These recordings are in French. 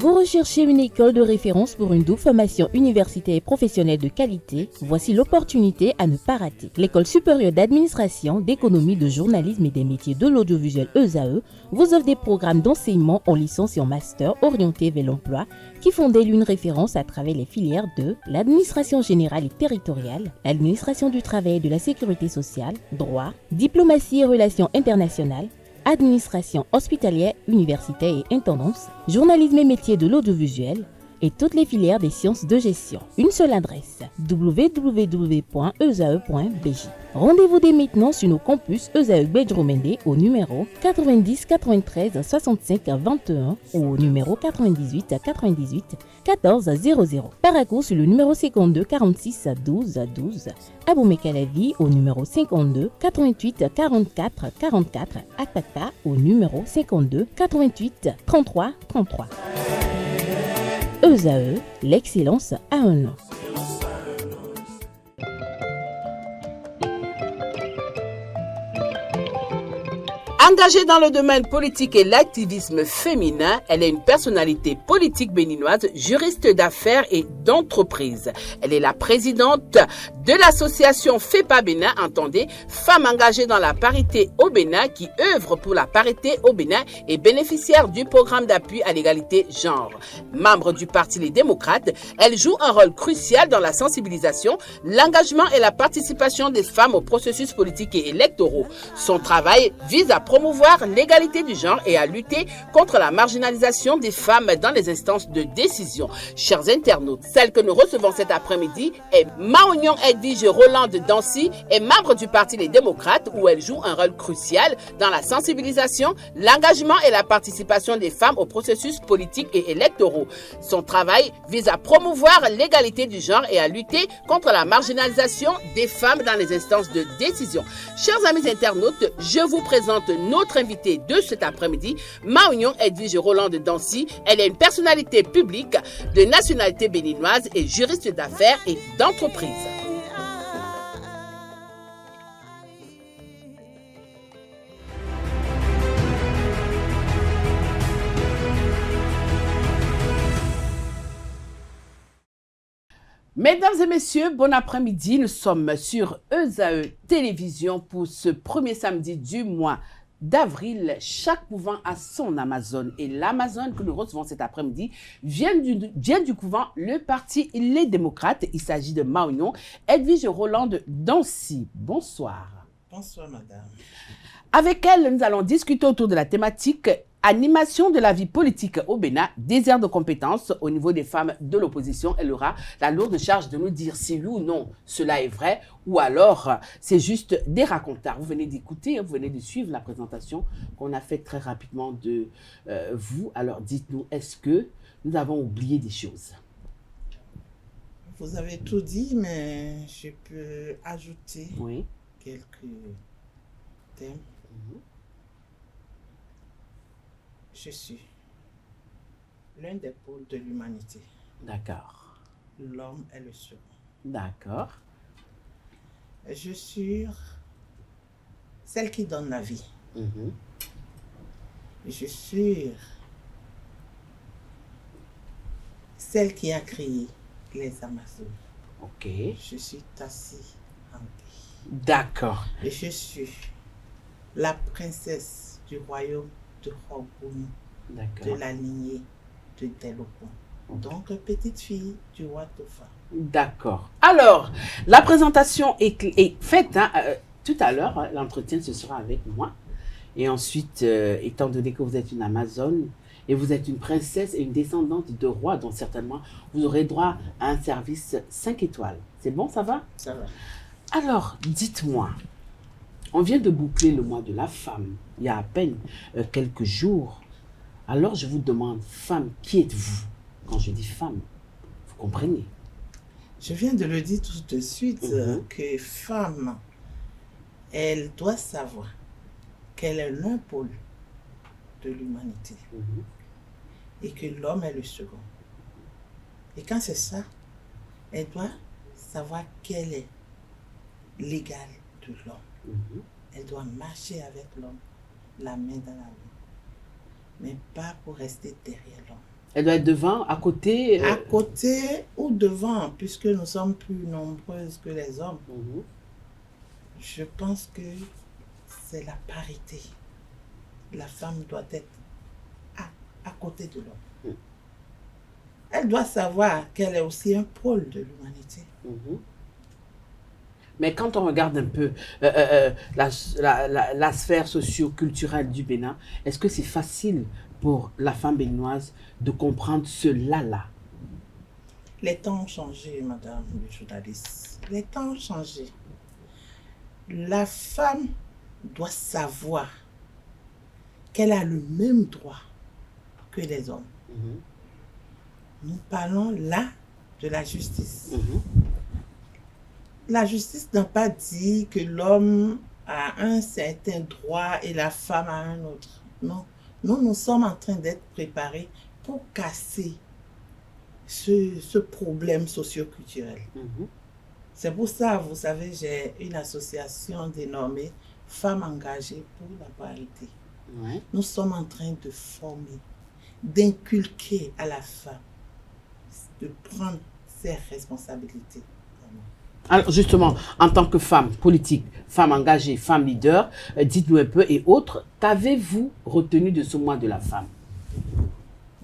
Vous recherchez une école de référence pour une double formation universitaire et professionnelle de qualité? Voici l'opportunité à ne pas rater. L'École supérieure d'administration, d'économie, de journalisme et des métiers de l'audiovisuel ESAE vous offre des programmes d'enseignement en licence et en master orientés vers l'emploi qui font d'elle une référence à travers les filières de l'administration générale et territoriale, l'administration du travail et de la sécurité sociale, droit, diplomatie et relations internationales, administration hospitalière, universitaire et intendance, journalisme et métiers de l'audiovisuel et toutes les filières des sciences de gestion. Une seule adresse, www.esae.bj. Rendez-vous dès maintenant sur nos campus ESAE Bedjromende au numéro 90 93 65 21 ou au numéro 98 98 14 00. Paracourt sur le numéro 52 46 12 12. Aboumé-Calavi au numéro 52 88 44 44. Akpaka au numéro 52 88 33 33. ESAE, l'excellence à un nom. Engagée dans le domaine politique et l'activisme féminin, elle est une personnalité politique béninoise, juriste d'affaires et d'entreprise. Elle est la présidente de l'association FEPA Bénin, entendez, Femmes engagées dans la parité au Bénin, qui œuvre pour la parité au Bénin et bénéficiaire du programme d'appui à l'égalité genre. Membre du Parti Les Démocrates, elle joue un rôle crucial dans la sensibilisation, l'engagement et la participation des femmes aux processus politiques et électoraux. Son travail vise à promouvoir l'égalité du genre et à lutter contre la marginalisation des femmes dans les instances de décision. Chers internautes, celle que nous recevons cet après-midi est Maognon Edwige Rolande Dancy, est membre du Parti Les Démocrates où elle joue un rôle crucial dans la sensibilisation, l'engagement et la participation des femmes aux processus politiques et électoraux. Son travail vise à promouvoir l'égalité du genre et à lutter contre la marginalisation des femmes dans les instances de décision. Chers amis internautes, je vous présente notre invitée de cet après-midi, Maognon Edwige Rolande Dancy. Elle est une personnalité publique de nationalité béninoise et juriste d'affaires et d'entreprise. Mesdames et messieurs, bon après-midi. Nous sommes sur ESAE Télévision pour ce premier samedi du mois d'avril. Chaque couvent a son Amazone et l'Amazone que nous recevons cet après-midi vient du couvent Le Parti Les Démocrates. Il s'agit de Maognon Edwige Rolande Dancy. Bonsoir. Bonsoir madame. Avec elle, nous allons discuter autour de la thématique animation de la vie politique au Bénin, désert de compétences au niveau des femmes de l'opposition. Elle aura la lourde charge de nous dire si oui ou non cela est vrai ou alors c'est juste des racontards. Vous venez d'écouter, vous venez de suivre la présentation qu'on a faite très rapidement de vous. Alors dites-nous, est-ce que nous avons oublié des choses? Vous avez tout dit, mais je peux ajouter quelques thèmes. Je suis l'un des pôles de l'humanité. D'accord. L'homme est le second. D'accord. Je suis celle qui donne la vie. Je suis celle qui a créé les Amazones. Ok. Je suis Tassi Ampi. D'accord. Et je suis la princesse du royaume de Rogoum, de la lignée de Delopon. Donc, petite fille du roi Tofa. D'accord. Alors, la présentation est faite. Tout à l'heure, l'entretien ce sera avec moi. Et ensuite, étant donné que vous êtes une Amazone et vous êtes une princesse et une descendante de roi, donc certainement, vous aurez droit à un service 5 étoiles. C'est bon, ça va? Ça va. Alors, dites-moi, on vient de boucler le mois de la femme, il y a à peine quelques jours. Alors je vous demande, femme, qui êtes-vous? Quand je dis femme, vous comprenez? Je viens de le dire tout de suite, que femme, elle doit savoir qu'elle est l'un pôle de l'humanité et que l'homme est le second. Et quand c'est ça, elle doit savoir qu'elle est l'égale de l'homme. Elle doit marcher avec l'homme, la main dans la main, mais pas pour rester derrière l'homme. Elle doit être devant, à côté À côté ou devant, puisque nous sommes plus nombreuses que les hommes. Je pense que c'est la parité. La femme doit être à côté de l'homme. Elle doit savoir qu'elle est aussi un pôle de l'humanité. Mais quand on regarde un peu la sphère socio-culturelle du Bénin, est-ce que c'est facile pour la femme béninoise de comprendre cela-là? Les temps ont changé, madame le journaliste. Les temps ont changé. La femme doit savoir qu'elle a le même droit que les hommes. Nous parlons là de la justice. La justice n'a pas dit que l'homme a un certain droit et la femme a un autre. Non. Nous sommes en train d'être préparés pour casser ce problème socio-culturel. C'est pour ça, vous savez, j'ai une association dénommée Femmes engagées pour la parité. Nous sommes en train de former, d'inculquer à la femme, de prendre ses responsabilités. Alors justement, en tant que femme politique, femme engagée, femme leader, dites-nous un peu et autres, qu'avez-vous retenu de ce mois de la femme?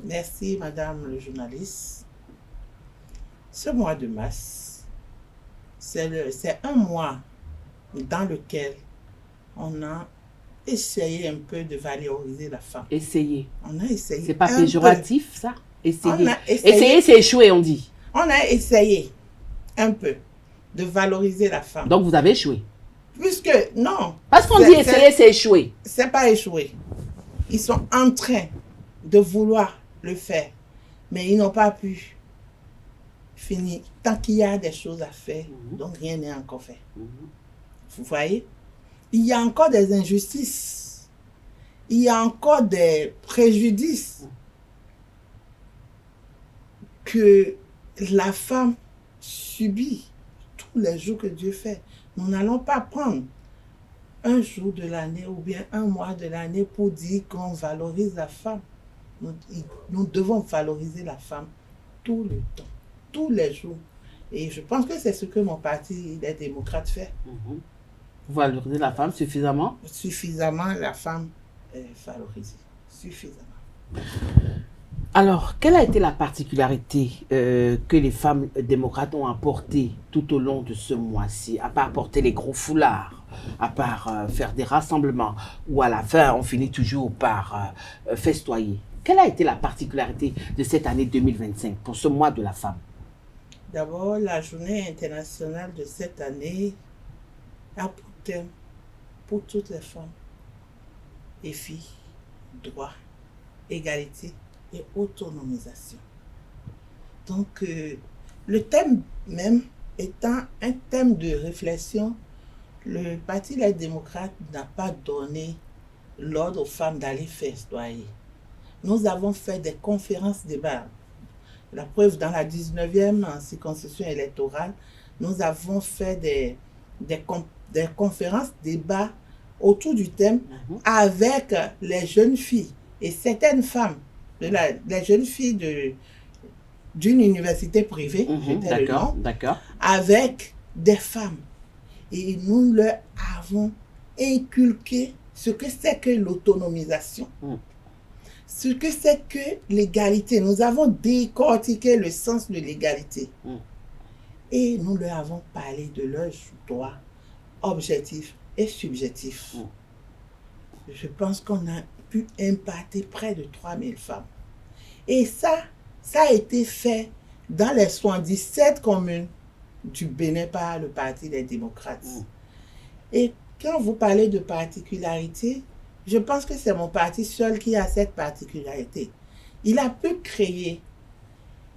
Merci, madame le journaliste. Ce mois de mars, c'est un mois dans lequel on a essayé un peu de valoriser la femme. Essayer. On a essayé. C'est pas péjoratif, ça? Essayer. Essayé, essayer, c'est échouer, on dit. On a essayé un peu de valoriser la femme. Donc vous avez échoué? Puisque, non. Parce qu'on dit essayer, c'est échouer. C'est pas échouer. Ils sont en train de vouloir le faire, mais ils n'ont pas pu finir. Tant qu'il y a des choses à faire, donc rien n'est encore fait. Vous voyez? Il y a encore des injustices. Il y a encore des préjudices que la femme subit tous les jours que Dieu fait. Nous n'allons pas prendre un jour de l'année ou bien un mois de l'année pour dire qu'on valorise la femme. Nous devons valoriser la femme tout le temps, tous les jours. Et je pense que c'est ce que mon parti, les démocrates, fait. Valoriser la femme suffisamment? Suffisamment, la femme est valorisée. Suffisamment. Alors, quelle a été la particularité que les femmes démocrates ont apportée tout au long de ce mois-ci, à part porter les gros foulards, à part faire des rassemblements, ou à la fin, on finit toujours par festoyer? Quelle a été la particularité de cette année 2025 pour ce mois de la femme? D'abord, la journée internationale de cette année a pour thème pour toutes les femmes et filles, droit, égalité et autonomisation. Donc, le thème même étant un thème de réflexion, le Parti Les démocrates n'a pas donné l'ordre aux femmes d'aller festoyer. Nous avons fait des conférences débats. La preuve, dans la 19e circonscription électorale, nous avons fait des conférences débats autour du thème avec les jeunes filles et certaines femmes, les jeunes filles d'une université privée, d'accord, avec des femmes. Et nous leur avons inculqué ce que c'est que l'autonomisation. Ce que c'est que l'égalité. Nous avons décortiqué le sens de l'égalité. Et nous leur avons parlé de leurs droits objectifs et subjectifs. Je pense qu'on a pu impacter près de 3000 femmes. Et ça a été fait dans les 77 communes du Bénin par le Parti des démocrates. Et quand vous parlez de particularité, je pense que c'est mon parti seul qui a cette particularité. Il a pu créer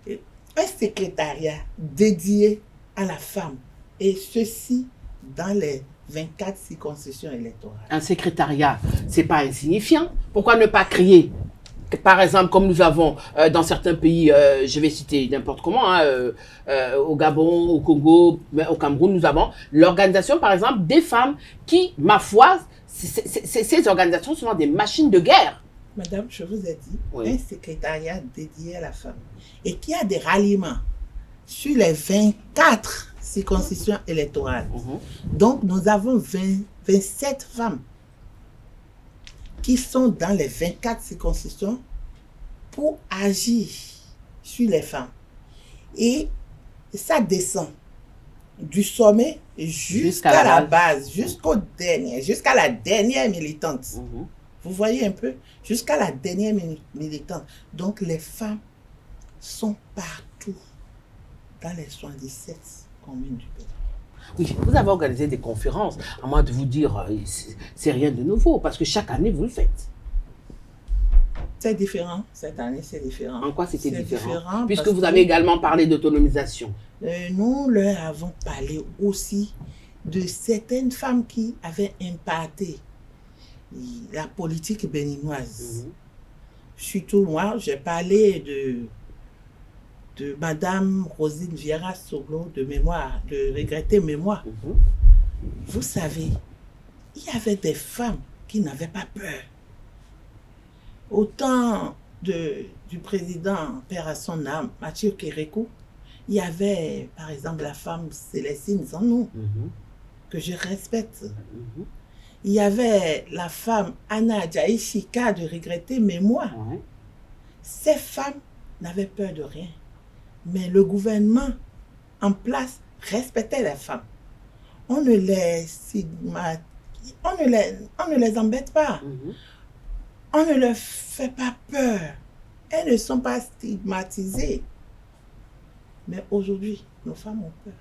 un secrétariat dédié à la femme. Et ceci dans les 24 circonscriptions électorales. Un secrétariat, c'est pas insignifiant. Pourquoi ne pas créer, par exemple, comme nous avons dans certains pays, je vais citer n'importe comment, au Gabon, au Congo, au Cameroun, nous avons l'organisation, par exemple, des femmes qui, ma foi, ces organisations sont des machines de guerre. Madame, je vous ai dit, Oui. un secrétariat dédié à la femme et qui a des ralliements sur les 24 circonscriptions électorales. Donc, nous avons 27 femmes qui sont dans les 24 circonscriptions pour agir sur les femmes. Et ça descend du sommet jusqu'à la base, jusqu'au dernier, jusqu'à la dernière militante. Vous voyez un peu, jusqu'à la dernière militante. Donc, les femmes sont partout dans les 77 communes du pays. Oui, vous avez organisé des conférences. À moi de vous dire, c'est rien de nouveau, parce que chaque année, vous le faites. C'est différent. Cette année, c'est différent. En quoi c'était différent? Puisque parce vous avez également parlé d'autonomisation. Nous leur avons parlé aussi de certaines femmes qui avaient impacté la politique béninoise. Surtout moi, j'ai parlé de Madame Rosine Vieira-Soglo de mémoire, de regretter mémoire. Vous savez, il y avait des femmes qui n'avaient pas peur. Au temps du président, père à son âme, Mathieu Kérékou, il y avait, par exemple, la femme Célestine Zanou, que je respecte. Il y avait la femme Anna Djaïchika de regretter mémoire. Ces femmes n'avaient peur de rien. Mais le gouvernement en place respectait les femmes. On ne les embête pas. On ne leur fait pas peur. Elles ne sont pas stigmatisées. Mais aujourd'hui, nos femmes ont peur.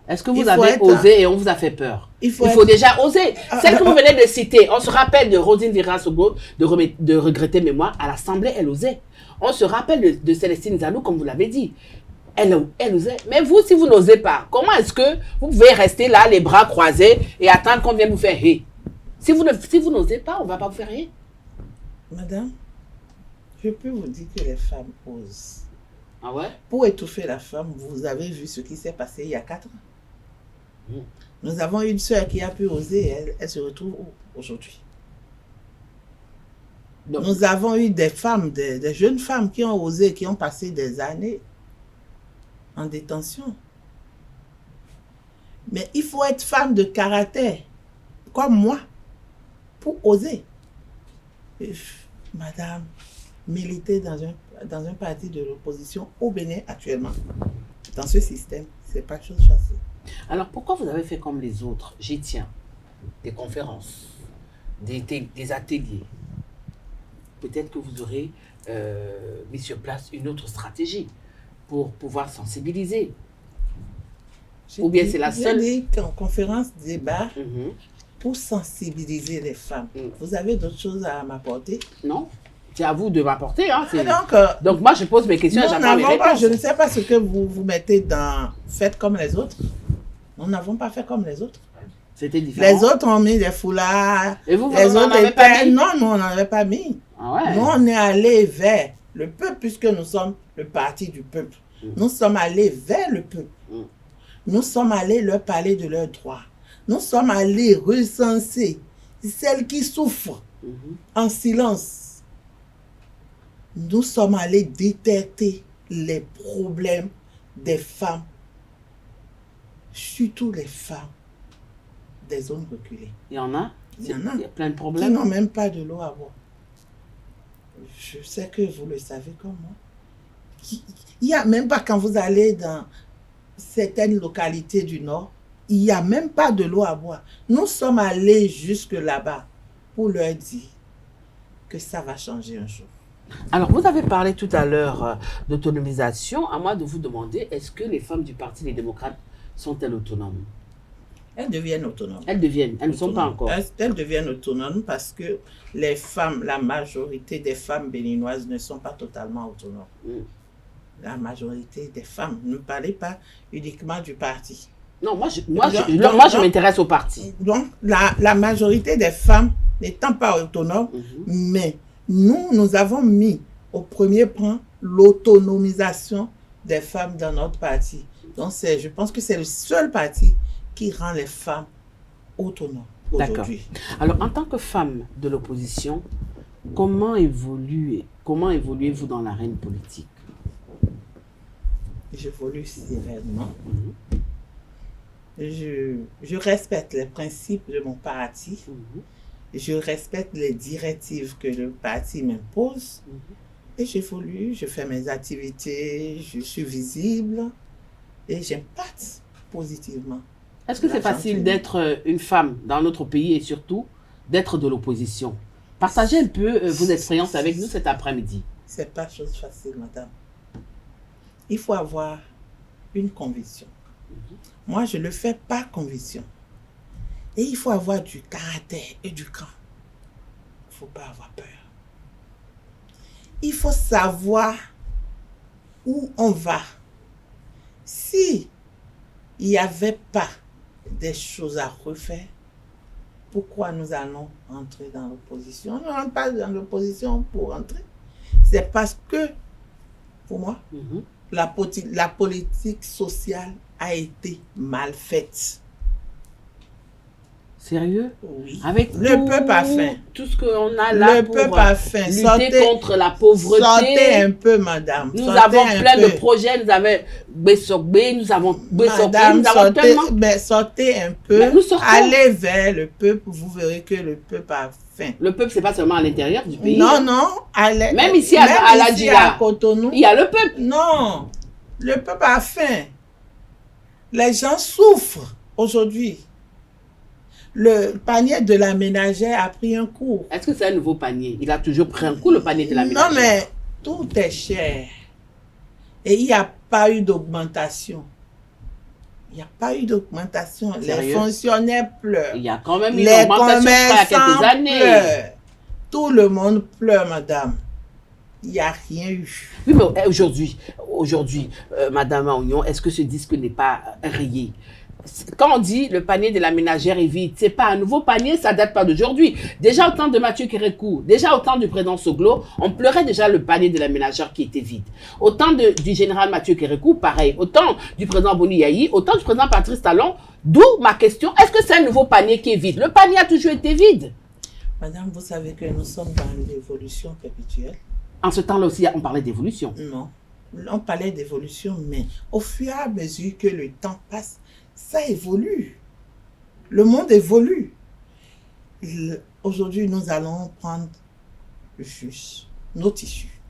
Est-ce que vous avez osé et on vous a fait peur? Il faut déjà oser. Celle que vous venez de citer, on se rappelle de Rosine Vieira-Soglo de regretter mémoire. À l'Assemblée, elle osait. On se rappelle de Célestine Zanou, comme vous l'avez dit. Elle osait. Mais vous, si vous n'osez pas, comment est-ce que vous pouvez rester là, les bras croisés, et attendre qu'on vienne vous faire rire? Si vous n'osez pas, on ne va pas vous faire rien. Madame, je peux vous dire que les femmes osent. Ah ouais? Pour étouffer la femme, vous avez vu ce qui s'est passé il y a 4 ans. Nous avons une sœur qui a pu oser, elle se retrouve aujourd'hui. Nous avons eu des femmes, des jeunes femmes qui ont osé, qui ont passé des années en détention. Mais il faut être femme de caractère, comme moi, pour oser. Madame, militer dans un parti de l'opposition au Bénin actuellement, dans ce système, c'est pas chose facile. Alors pourquoi vous avez fait comme les autres? J'y tiens. Des conférences, des ateliers. Peut-être que vous aurez mis sur place une autre stratégie pour pouvoir sensibiliser. Ou bien c'est la seule... J'ai dit qu'en conférence, débat, pour sensibiliser les femmes. Vous avez d'autres choses à m'apporter? Non. C'est à vous de m'apporter. Hein, donc moi, je pose mes questions et j'attends les réponses. Je ne sais pas ce que vous mettez dans... Faites comme les autres. Nous n'avons pas fait comme les autres. C'était différent. Les autres ont mis des foulards. Et vous les autres n'en avez pas mis? Non, nous, on n'en avait pas mis. Ah ouais. Nous, on est allé vers le peuple, puisque nous sommes le parti du peuple. Nous sommes allés vers le peuple. Nous sommes allés leur parler de leurs droits. Nous sommes allés recenser celles qui souffrent en silence. Nous sommes allés détecter les problèmes des femmes, surtout les femmes des zones reculées. Il y en a? Il y en a. Il y a plein de problèmes. Qui n'ont même pas de l'eau à boire. Je sais que vous le savez comme moi. Il n'y a même pas, quand vous allez dans certaines localités du Nord, il n'y a même pas de l'eau à boire. Nous sommes allés jusque là-bas pour leur dire que ça va changer un jour. Alors, vous avez parlé tout à l'heure d'autonomisation. À moi de vous demander, est-ce que les femmes du Parti des démocrates sont-elles autonomes? Elles deviennent autonomes. Elles ne sont pas encore. Elles deviennent autonomes parce que les femmes, la majorité des femmes béninoises ne sont pas totalement autonomes. La majorité des femmes. Ne parlez pas uniquement du parti. Non, moi, je m'intéresse au parti. Donc, la majorité des femmes n'étant pas autonomes, mais nous avons mis au premier plan l'autonomisation des femmes dans notre parti. Donc, je pense que c'est le seul parti qui rend les femmes autonomes aujourd'hui. Alors, en tant que femme de l'opposition, Comment évoluez-vous dans l'arène politique? J'évolue sereinement. Je respecte les principes de mon parti. Je respecte les directives que le parti m'impose. Et j'évolue, je fais mes activités, je suis visible et j'impacte positivement. Est-ce que c'est facile d'être une femme dans notre pays et surtout d'être de l'opposition? Partagez un peu vos expériences avec nous cet après-midi. C'est pas chose facile, madame. Il faut avoir une conviction. Moi, je le fais par conviction. Et il faut avoir du caractère et du cran. Il ne faut pas avoir peur. Il faut savoir où on va. Si il n'y avait pas des choses à refaire, pourquoi nous allons entrer dans l'opposition? On ne rentre pas dans l'opposition pour entrer. C'est parce que, pour moi, la politique sociale a été mal faite. Sérieux? Oui. Avec le peuple a faim. Tout ce qu'on a là pour lutter contre la pauvreté. Sortez un peu, madame. Nous avons plein de projets. Nous avons Bessokbe, nous avons Madame, sortez un peu. Allez vers le peuple. Vous verrez que le peuple a faim. Le peuple, c'est pas seulement à l'intérieur du pays. Non, non. Même ici à la Djila, Cotonou, il y a le peuple. Non. Le peuple a faim. Les gens souffrent aujourd'hui. Le panier de la ménagère a pris un coup. Est-ce que c'est un nouveau panier? Il a toujours pris un coup, le panier de la ménagère. Non, mais tout est cher. Et il n'y a pas eu d'augmentation. Il n'y a pas eu d'augmentation. Les fonctionnaires pleurent. Il y a quand même eu une augmentation il y a quelques années. Pleurent. Tout le monde pleure, madame. Il n'y a rien eu. Oui, mais aujourd'hui, madame Aounion, est-ce que ce disque n'est pas rayé? Quand on dit le panier de la ménagère est vide, c'est pas un nouveau panier, ça date pas d'aujourd'hui. Déjà au temps de Mathieu Kérékou, déjà au temps du président Soglo, on pleurait déjà le panier de la ménagère qui était vide. Au temps du général Mathieu Kérékou, pareil. Au temps du président Boni Yayi, au temps du président Patrice Talon, d'où ma question, est-ce que c'est un nouveau panier qui est vide? Le panier a toujours été vide. Madame, vous savez que nous sommes dans l'évolution perpétuelle. En ce temps-là aussi, on parlait d'évolution. Non, on parlait d'évolution, mais au fur et à mesure que le temps passe, ça évolue. Le monde évolue. Aujourd'hui, nous allons prendre juste nos tissus.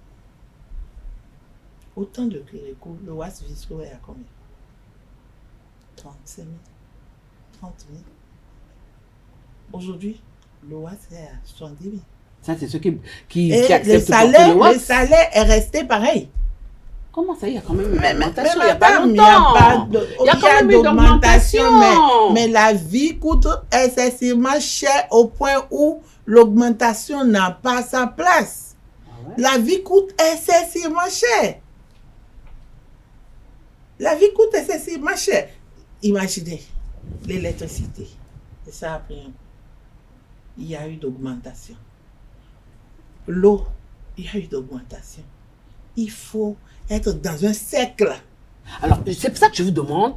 Autant de Kérékou, le Watt Visco est à combien? 35 000, 30 000. Aujourd'hui, le Watt est à 70 000. Ça, c'est ceux qui acceptent le salaire est resté pareil. Comment ça, il y a quand même une augmentation? Il n'y a pas longtemps. Il y a quand même une augmentation, mais la vie coûte excessivement cher au point où l'augmentation n'a pas sa place. Ah ouais? La vie coûte excessivement cher. La vie coûte excessivement cher. Imaginez, l'électricité. Et ça a pris un coup. Il y a eu d'augmentation. L'eau, il y a eu d'augmentation. Il faut être dans un cercle. Alors, c'est pour ça que je vous demande,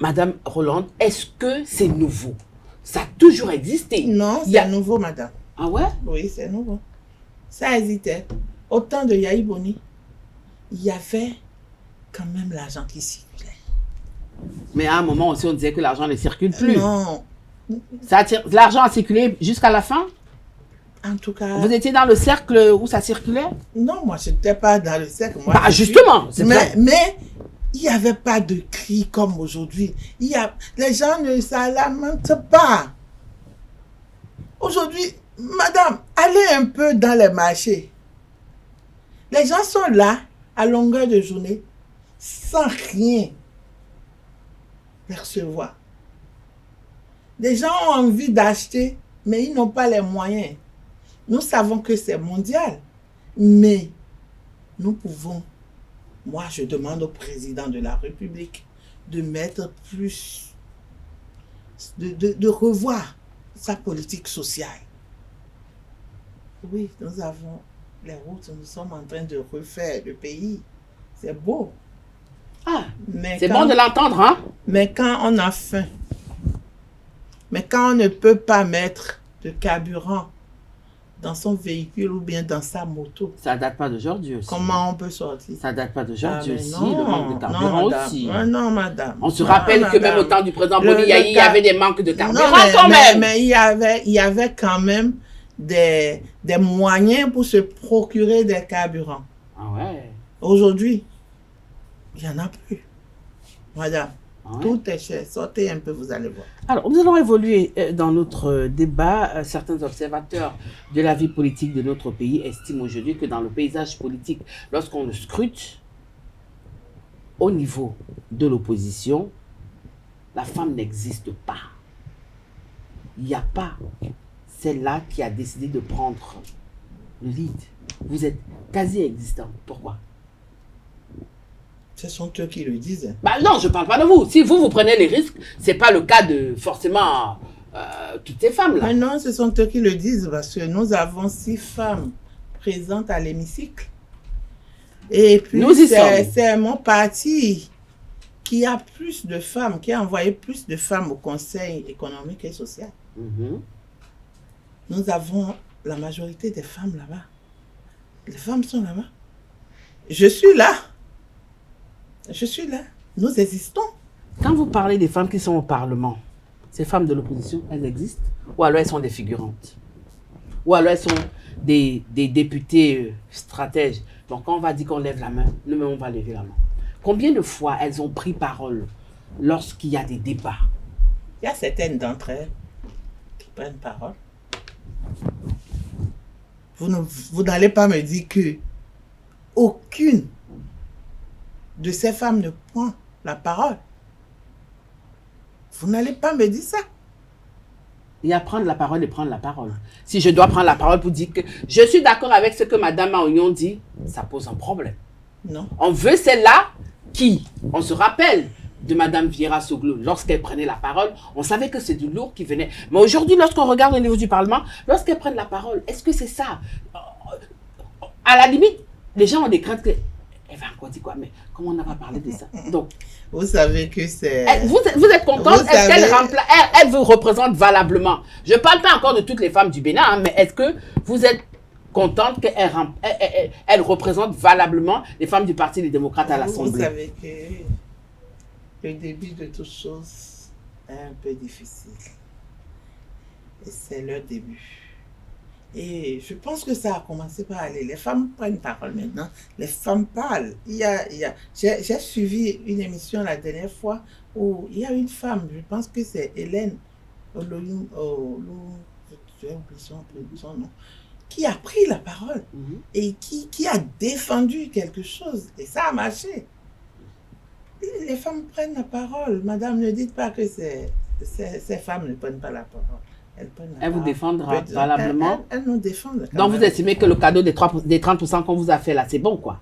Madame Rolande, est-ce que c'est nouveau? Ça a toujours existé? Non, c'est nouveau, madame. Ah ouais? Oui, c'est nouveau. Ça hésitait. Au temps de Yayi Boni, il y avait quand même l'argent qui circulait. Mais à un moment aussi, on disait que l'argent ne circule plus. Non. L'argent a circulé jusqu'à la fin? En tout cas... Vous étiez dans le cercle où ça circulait? Non, moi, je n'étais pas dans le cercle. Moi, justement. Mais il n'y avait pas de cris comme aujourd'hui. Les gens ne se lamentent pas. Aujourd'hui, madame, allez un peu dans les marchés. Les gens sont là, à longueur de journée, sans rien percevoir. Les gens ont envie d'acheter, mais ils n'ont pas les moyens. Nous savons que c'est mondial, mais nous pouvons, moi je demande au président de la République de mettre plus, de revoir sa politique sociale. Oui, nous avons les routes, nous sommes en train de refaire le pays. C'est beau. Ah, c'est bon de l'entendre, hein? Mais quand on a faim, mais quand on ne peut pas mettre de carburant dans son véhicule ou bien dans sa moto. Ça date pas d'aujourd'hui aussi. Comment on peut sortir? Ça date pas d'aujourd'hui Ah, mais aussi, non, le manque de carburant non, madame. aussi. Ah, non, madame. On se Non, rappelle que même madame. au temps du président Le- Boni Yayi, il y le avait des manques de carburant Non, quand même. mais il y avait quand même des moyens pour se procurer des carburants. Ah ouais. Aujourd'hui, il n'y en a plus. Madame, Ah ouais. tout est cher. Sortez un peu, vous allez voir. Alors, nous allons évoluer dans notre débat. Certains observateurs de la vie politique de notre pays estiment aujourd'hui que dans le paysage politique, lorsqu'on le scrute, au niveau de l'opposition, la femme n'existe pas. Il n'y a pas celle-là qui a décidé de prendre le lead. Vous êtes quasi existant. Pourquoi? Ce sont eux qui le disent. Bah non, je ne parle pas de vous. Si vous prenez les risques, ce n'est pas le cas de forcément toutes ces femmes-là. Mais non, ce sont eux qui le disent parce que nous avons 6 femmes présentes à l'hémicycle. Et puis, Nous y sommes. c'est mon parti qui a plus de femmes, qui a envoyé plus de femmes au Conseil économique et social. Mhm. Nous avons la majorité des femmes là-bas. Les femmes sont là-bas. Je suis là. Je suis là. Nous existons. Quand vous parlez des femmes qui sont au Parlement, ces femmes de l'opposition, elles existent? Ou alors elles sont des figurantes? Ou alors elles sont des députés stratèges? Donc quand on va dire qu'on lève la main, nous-mêmes on va lever la main. Combien de fois elles ont pris parole lorsqu'il y a des débats? Il y a certaines d'entre elles qui prennent parole. Vous n'allez pas me dire que aucune de ces femmes ne prend la parole. Vous n'allez pas me dire ça. Il y a prendre la parole et prendre la parole. Si je dois prendre la parole pour dire que je suis d'accord avec ce que Mme Maognon dit, ça pose un problème. Non. On veut celle-là qui, on se rappelle de Mme Vieira Soglo, lorsqu'elle prenait la parole, on savait que c'est du lourd qui venait. Mais aujourd'hui, lorsqu'on regarde au niveau du Parlement, lorsqu'elle prend la parole, est-ce que c'est ça? À la limite, les gens ont des craintes que... Elle va encore dire quoi? Mais comment on n'a pas parlé de ça? Donc, Vous savez que c'est... vous êtes contente? Vous Est-ce qu'elle savez- elle vous représente valablement? Je ne parle pas encore de toutes les femmes du Bénin, hein, mais est-ce que vous êtes contente qu'elle elle représente valablement les femmes du Parti des démocrates à Vous l'Assemblée? savez que le début de toute chose est un peu difficile. Et c'est leur début. Et je pense que ça a commencé par aller. Les femmes prennent parole maintenant. Les femmes parlent. J'ai suivi une émission la dernière fois où il y a une femme, je pense que c'est Hélène j'ai oublié son nom, qui a pris la parole Mhm. et qui a défendu quelque chose. Et ça a marché. Et les femmes prennent la parole. Madame, ne dites pas que ces femmes ne prennent pas la parole. Elles prennent la Elle vous parole. défendra Peut-être- valablement. Elles nous défendent. quand Donc vous même. estimez que le cadeau des 30% qu'on vous a fait là, c'est bon quoi?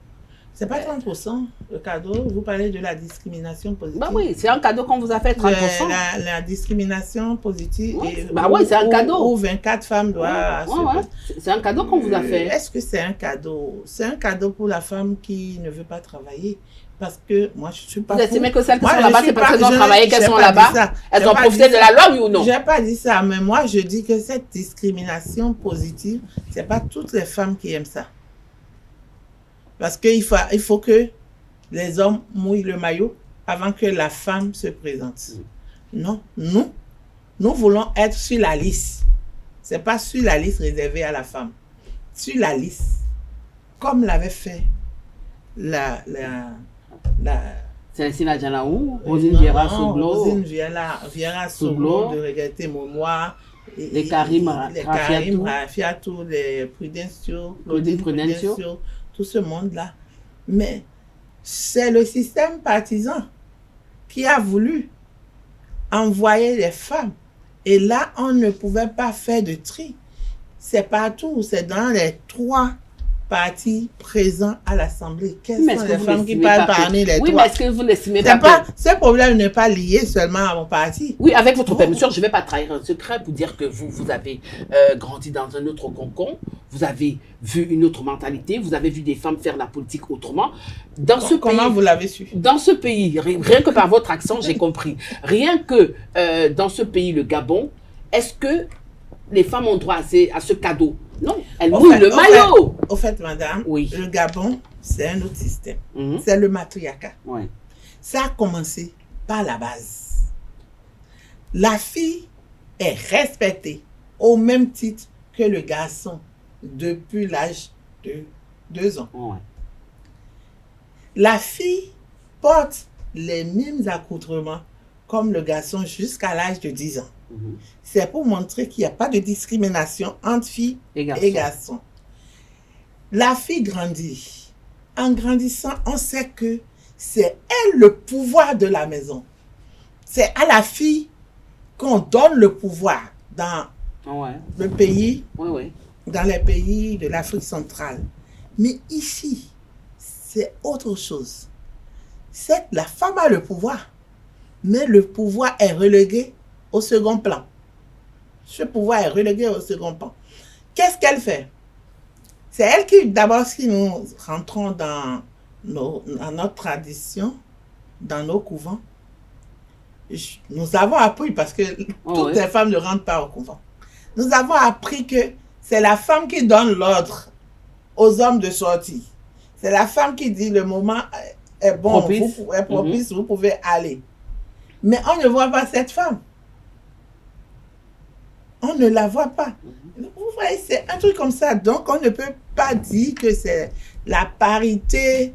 C'est pas 30% le cadeau. Vous parlez de la discrimination positive. Bah oui, c'est un cadeau qu'on vous a fait 30%. La discrimination positive. Ouais, et bah ouais, c'est un cadeau. Où 24 femmes doivent... Ouais. C'est un cadeau qu'on vous a fait. Est-ce que c'est un cadeau? C'est un cadeau pour la femme qui ne veut pas travailler. Parce que moi, je ne suis pas... Vous estimez pour- que celles qui Moi, sont je là-bas, suis c'est parce pas- qu'elles ont je n'ai- travaillé qu'elles j'ai sont pas là-bas? dit ça. Elles J'ai ont pas profité dit de ça. la loi, oui ou non? Je n'ai pas dit ça, mais moi, je dis que cette discrimination positive, ce n'est pas toutes les femmes qui aiment ça. Parce qu'il faut que les hommes mouillent le maillot avant que la femme se présente. Non, nous voulons être sur la liste. Ce n'est pas sur la liste réservée à la femme. Sur la liste, comme l'avait fait Célestine Adjanaou, Rosine non, Vieira non, Soglo, Rosine Vieira Soglo, de regretter Momois, les Karim Rafiatou, les Prudencio, Claudine Prudencio. tout ce monde-là. Mais c'est le système partisan qui a voulu envoyer les femmes. Et là, on ne pouvait pas faire de tri. C'est partout, c'est dans les 3 partis présents à l'Assemblée. Quelles Mais sont est-ce que les vous femmes qui n'estimez parlent pas que- parmi les Oui, 3? mais est-ce que vous n'estimez C'est pas pas, que... ce problème n'est pas lié seulement à mon parti. Oui, avec votre permission, je ne vais pas trahir un secret pour dire que vous avez grandi dans un autre concon, vous avez vu une autre mentalité, vous avez vu des femmes faire la politique autrement. Dans ce Comment pays, vous l'avez su? dans ce pays, rien que par votre accent, j'ai compris. Rien que dans ce pays, le Gabon, est-ce que les femmes ont droit à ce cadeau? Non. Elle mouille le maillot. Au fait, madame, Oui. le Gabon, c'est un autre système. Mhm. C'est le matriarcat. Ouais. Ça a commencé par la base. La fille est respectée au même titre que le garçon depuis l'âge de 2 ans. Ouais. La fille porte les mêmes accoutrements comme le garçon jusqu'à l'âge de 10 ans. Mhm. C'est pour montrer qu'il n'y a pas de discrimination entre filles Et garçon. et garçons. La fille grandit. En grandissant, on sait que c'est elle le pouvoir de la maison. C'est à la fille qu'on donne le pouvoir dans Ouais. le pays, Ouais, ouais. dans les pays de l'Afrique centrale. Mais ici, c'est autre chose. C'est la femme a le pouvoir, mais le pouvoir est relégué au second plan. Ce pouvoir est relégué au second plan. Qu'est-ce qu'elle fait? C'est elle qui, d'abord, si nous rentrons dans notre tradition, dans nos couvents, nous avons appris, parce que toutes les femmes ne rentrent pas au couvent, nous avons appris que c'est la femme qui donne l'ordre aux hommes de sortir. C'est la femme qui dit le moment est bon, Propice. est propice, vous pouvez aller. Mais on ne voit pas cette femme. On ne la voit pas. Vous voyez, c'est un truc comme ça. Donc, on ne peut pas dire que c'est la parité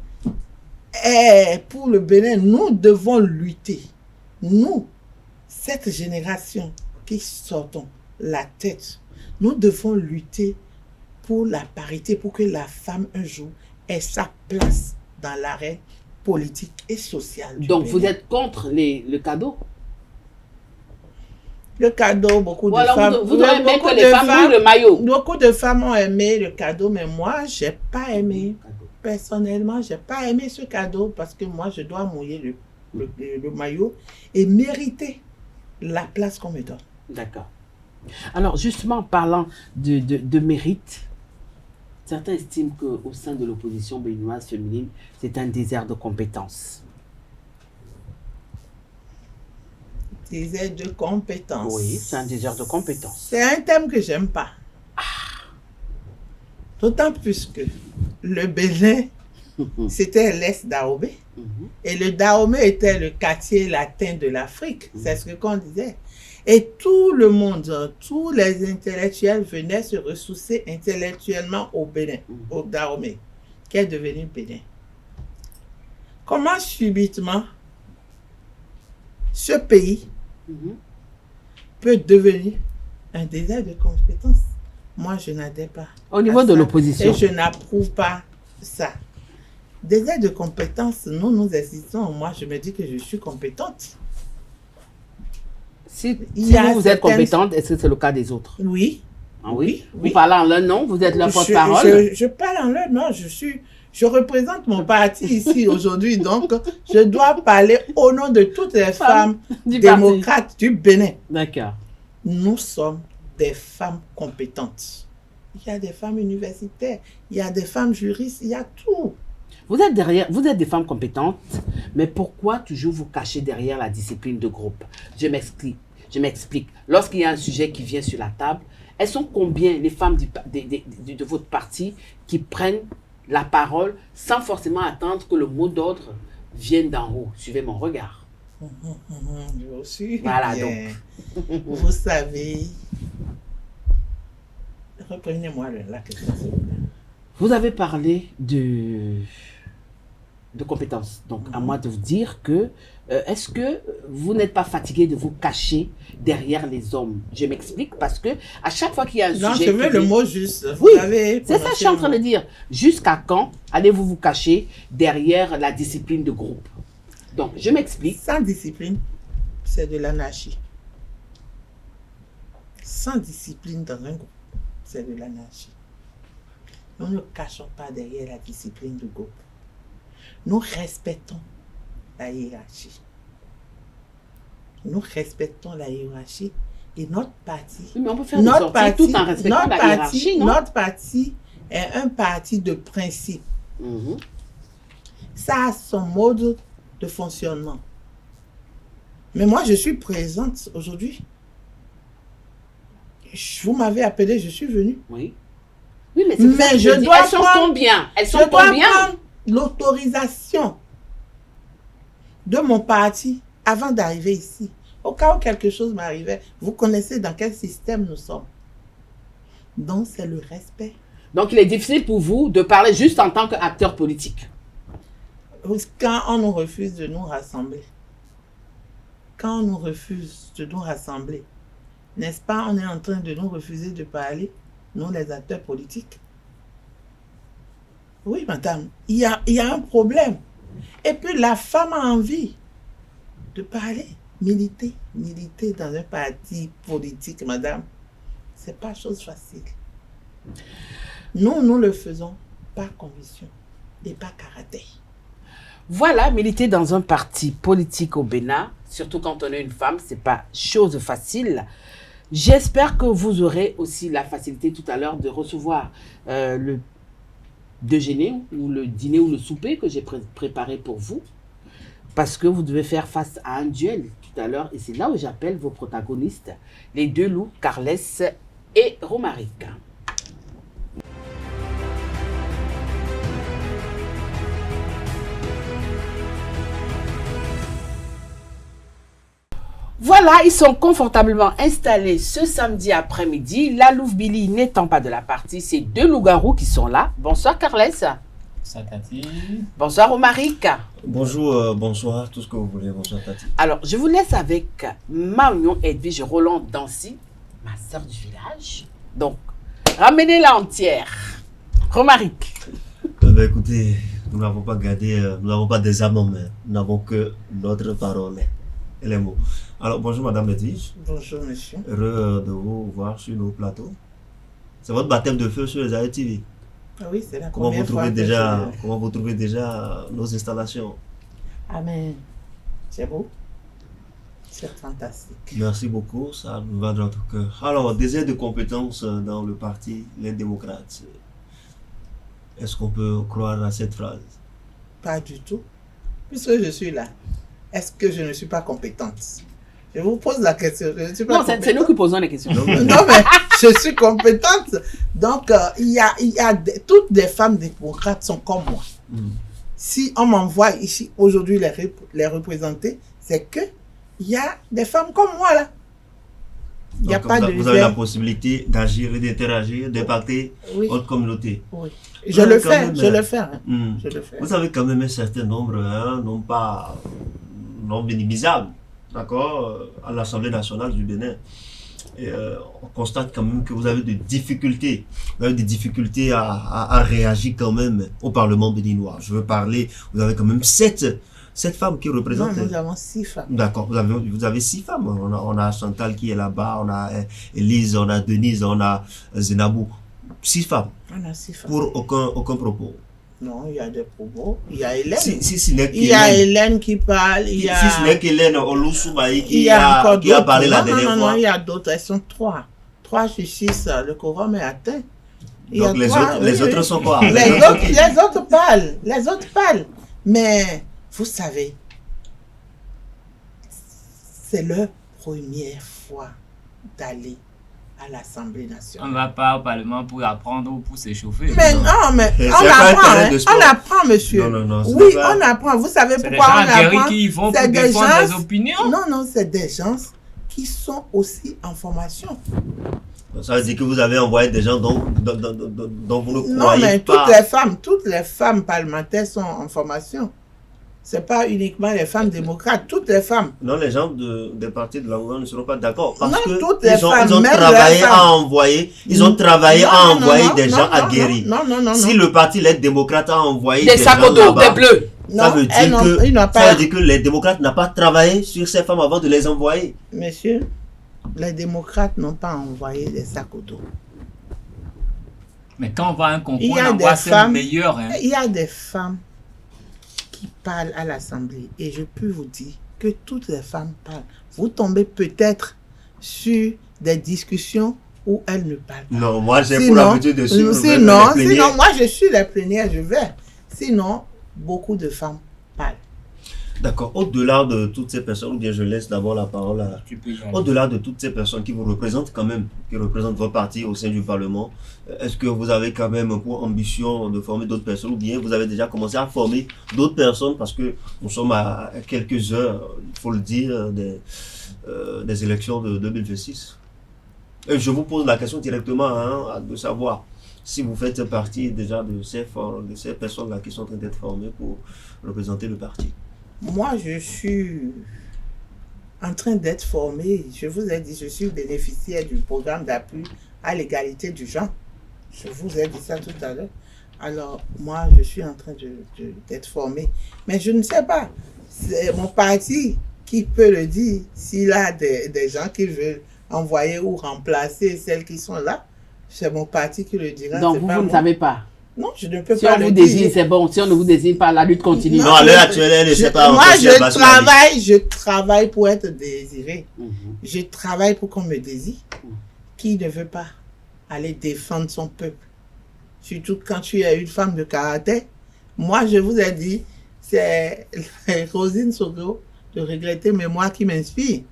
est pour le Bénin. Nous devons lutter. Nous, cette génération qui sortons la tête, nous devons lutter pour la parité, pour que la femme, un jour, ait sa place dans l'arène politique et sociale. Donc, vous êtes contre le cadeau? Le cadeau, beaucoup Voilà, de femmes... vous devez aimer que les femmes mouillent le maillot. Beaucoup de femmes ont aimé le cadeau, mais moi, je n'ai pas aimé. Personnellement, je n'ai pas aimé ce cadeau parce que moi, je dois mouiller le maillot et mériter la place qu'on me donne. D'accord. Alors, justement, parlant de mérite, certains estiment qu'au sein de l'opposition béninoise féminine, c'est un désert de compétences. Désert de compétences. Oui, c'est un désert de compétences. C'est un thème que j'aime pas. D'autant plus que le Bénin, c'était l'Est d'Aobé. Et le Dahomey était le quartier latin de l'Afrique. C'est ce qu'on disait. Et tout le monde, tous les intellectuels venaient se ressourcer intellectuellement au Bénin, au Dahomey, qui est devenu Bénin. Comment subitement ce pays peut devenir un désert de compétences? Moi, je n'adhère pas. Au niveau de ça. l'opposition. Et je n'approuve pas ça. Désert de compétences, nous existons. Moi, je me dis que je suis compétente. Si Il y a vous êtes certaines- compétente, est-ce que c'est le cas des autres? Oui. Ah oui? Oui. Vous parlez en leur nom, vous êtes leur porte-parole? Je parle en leur nom. Je représente mon parti ici aujourd'hui. Donc, je dois parler au nom de toutes les femmes du démocrates du Bénin. D'accord. Nous sommes des femmes compétentes. Il y a des femmes universitaires, il y a des femmes juristes, il y a tout. Vous êtes des femmes compétentes, mais pourquoi toujours vous cacher derrière la discipline de groupe? Je m'explique. Lorsqu'il y a un sujet qui vient sur la table, elles sont combien les femmes de votre parti qui prennent la parole sans forcément attendre que le mot d'ordre vienne d'en haut? Suivez mon regard. Je suis Voilà, bien. Vous savez, reprenez-moi la question. s'il vous plaît. Vous avez parlé de compétences. Donc, à moi de vous dire que, est-ce que vous n'êtes pas fatigué de vous cacher derrière les hommes? Je m'explique parce que à chaque fois qu'il y a un Non, sujet... je veux qui le vient- mot juste. Oui, Vous avez c'est ça que je suis en train de dire. Jusqu'à quand allez-vous vous cacher derrière la discipline de groupe? Donc, je m'explique. Sans discipline, c'est de l'anarchie. Sans discipline dans un groupe, c'est de l'anarchie. Nous ne cachons pas derrière la discipline du groupe. Nous respectons la hiérarchie. Nous respectons la hiérarchie et notre parti. Oui, mais on peut faire des sorties tout en respectant la hiérarchie, non? Notre parti est un parti de principe. Mhm. Ça a son mode de fonctionnement. Mais moi, je suis présente aujourd'hui. Vous m'avez appelé, je suis venue. Oui. Oui, mais, c'est ça que je dois elles sont combien? Elles sont combien? Prendre l'autorisation de mon parti avant d'arriver ici. Au cas où quelque chose m'arrivait, vous connaissez dans quel système nous sommes. Donc, c'est le respect. Donc, il est difficile pour vous de parler juste en tant qu'acteur politique. Quand on nous refuse de nous rassembler. Quand on nous refuse de nous rassembler, n'est-ce pas, on est en train de nous refuser de parler, nous les acteurs politiques. Oui, madame, il y a un problème. Et puis, la femme a envie de parler, militer dans un parti politique, madame. C'est pas chose facile. Nous le faisons par conviction et par caractère. Voilà, militer dans un parti politique au Bénin, surtout quand on est une femme, c'est pas chose facile. J'espère que vous aurez aussi la facilité tout à l'heure de recevoir le déjeuner ou le dîner ou le souper que j'ai préparé pour vous. Parce que vous devez faire face à un duel tout à l'heure. Et c'est là où j'appelle vos protagonistes, les deux loups, Carles et Romaric. Voilà, ils sont confortablement installés ce samedi après-midi. La Louve Billy n'étant pas de la partie, c'est deux loups-garous qui sont là. Bonsoir Carles. Bonsoir Tati. Bonsoir Romaric. Bonjour, bonsoir, tout ce que vous voulez. Bonsoir Tati. Alors, je vous laisse avec Marion Edwige Roland Dancy, ma soeur du village. Donc, ramenez-la entière. Romaric. Écoutez, nous n'avons pas gardé, nous n'avons pas des âmes en main. Nous n'avons que notre parole et les mots. Alors, bonjour Madame Edwige. Bonjour monsieur. Heureux de vous voir sur nos plateaux. C'est votre baptême de feu sur les AE TV. Ah oui, c'est la Comment première vous fois trouvez que déjà, comment vous trouvez déjà nos installations? Ah mais, c'est beau. C'est fantastique. Merci beaucoup, ça nous va de notre cœur. Alors, désir de compétence dans le parti Les Démocrates. Est-ce qu'on peut croire à cette phrase? Pas du tout. Puisque je suis là, est-ce que je ne suis pas compétente? Je vous pose la question. Je ne suis pas Non, c'est nous qui posons les questions. Non, mais je suis compétente. Donc, toutes les femmes démocrates sont comme moi. Si on m'envoie ici aujourd'hui les représenter, c'est que il y a des femmes comme moi là. Il y a pas de vous avez la possibilité d'agir et d'interagir, d'impacter votre communauté. Oui. Je le fais. Vous avez quand même un certain nombre, non minimisable, d'accord, à l'Assemblée nationale du Bénin. Et on constate quand même que vous avez des difficultés. Vous avez des difficultés à réagir quand même au Parlement béninois. Je veux parler, vous avez quand même sept femmes qui représentent. Non, nous avons 6 femmes. D'accord, vous avez 6 femmes. On a Chantal qui est là-bas, on a Elise, on a Denise, on a Zenabou. 6 femmes. On a 6 femmes. Pour aucun propos. Non, il y a des propos. Il y a Hélène. Il y a Hélène qui parle. Si ce n'est qu'Hélène Olusoubaï qui a parlé la dernière fois. Non, il y a d'autres. Elles sont 3. 3 sur 6, le quorum est atteint. Donc les autres sont quoi? Les autres parlent. Mais, vous savez, c'est leur première fois d'aller à l'Assemblée nationale. On ne va pas au Parlement pour apprendre ou pour s'échauffer. Mais non, mais on apprend, monsieur. Non, oui, on apprend. Vous savez pourquoi on apprend? C'est des gens qui vont pour défendre des opinions. Non, c'est des gens qui sont aussi en formation. Ça veut dire que vous avez envoyé des gens dont vous ne croyez pas. Non, mais toutes les femmes parlementaires sont en formation. C'est pas uniquement les femmes démocrates, toutes les femmes. Non, les gens des partis de l'Angola ne seront pas d'accord. Parce que toutes les femmes, ils ont travaillé à envoyer, des gens aguerris. Non. Si le parti Les Démocrates a envoyé des sacs au dos, des bleus. Ça veut dire que les démocrates n'ont pas travaillé sur ces femmes avant de les envoyer. Monsieur, les démocrates n'ont pas envoyé des sacs au dos. Mais quand on va à un concours, on envoie celles meilleures. Il y a des femmes qui parlent à l'Assemblée. Et je peux vous dire que toutes les femmes parlent. Vous tombez peut-être sur des discussions où elles ne parlent pas. Non, moi j'ai pour l'habitude de suivre les moi je suis les plénières, je vais. Sinon, beaucoup de femmes parlent. D'accord. Au-delà de toutes ces personnes, ou bien je laisse d'abord la parole à... Au-delà de toutes ces personnes qui vous représentent quand même, qui représentent votre parti au sein du Parlement, est-ce que vous avez quand même pour ambition de former d'autres personnes, ou bien vous avez déjà commencé à former d'autres personnes, parce que nous sommes à quelques heures, il faut le dire, des élections de 2026. Et je vous pose la question directement, hein, de savoir si vous faites partie déjà de ces personnes-là qui sont en train d'être formées pour représenter le parti. Moi, je suis en train d'être formée. Je vous ai dit, je suis bénéficiaire du programme d'appui à l'égalité du genre. Je vous ai dit ça tout à l'heure. Alors, moi, je suis en train d'être formée. Mais je ne sais pas. C'est mon parti qui peut le dire. S'il a des gens qui veulent envoyer ou remplacer celles qui sont là, c'est mon parti qui le dira. Donc, vous ne savez pas? Non, je ne peux si pas on vous désigne, c'est bon. Si on ne vous désigne pas, la lutte continue. Non, à l'heure actuelle, elle ne sait pas. Moi, je travaille pour être désiré. Je travaille pour qu'on me désire. Qui ne veut pas aller défendre son peuple? Surtout quand tu es une femme de caractère. Moi, je vous ai dit, c'est Rosine Sogo de Regretter mais moi qui m'inspire.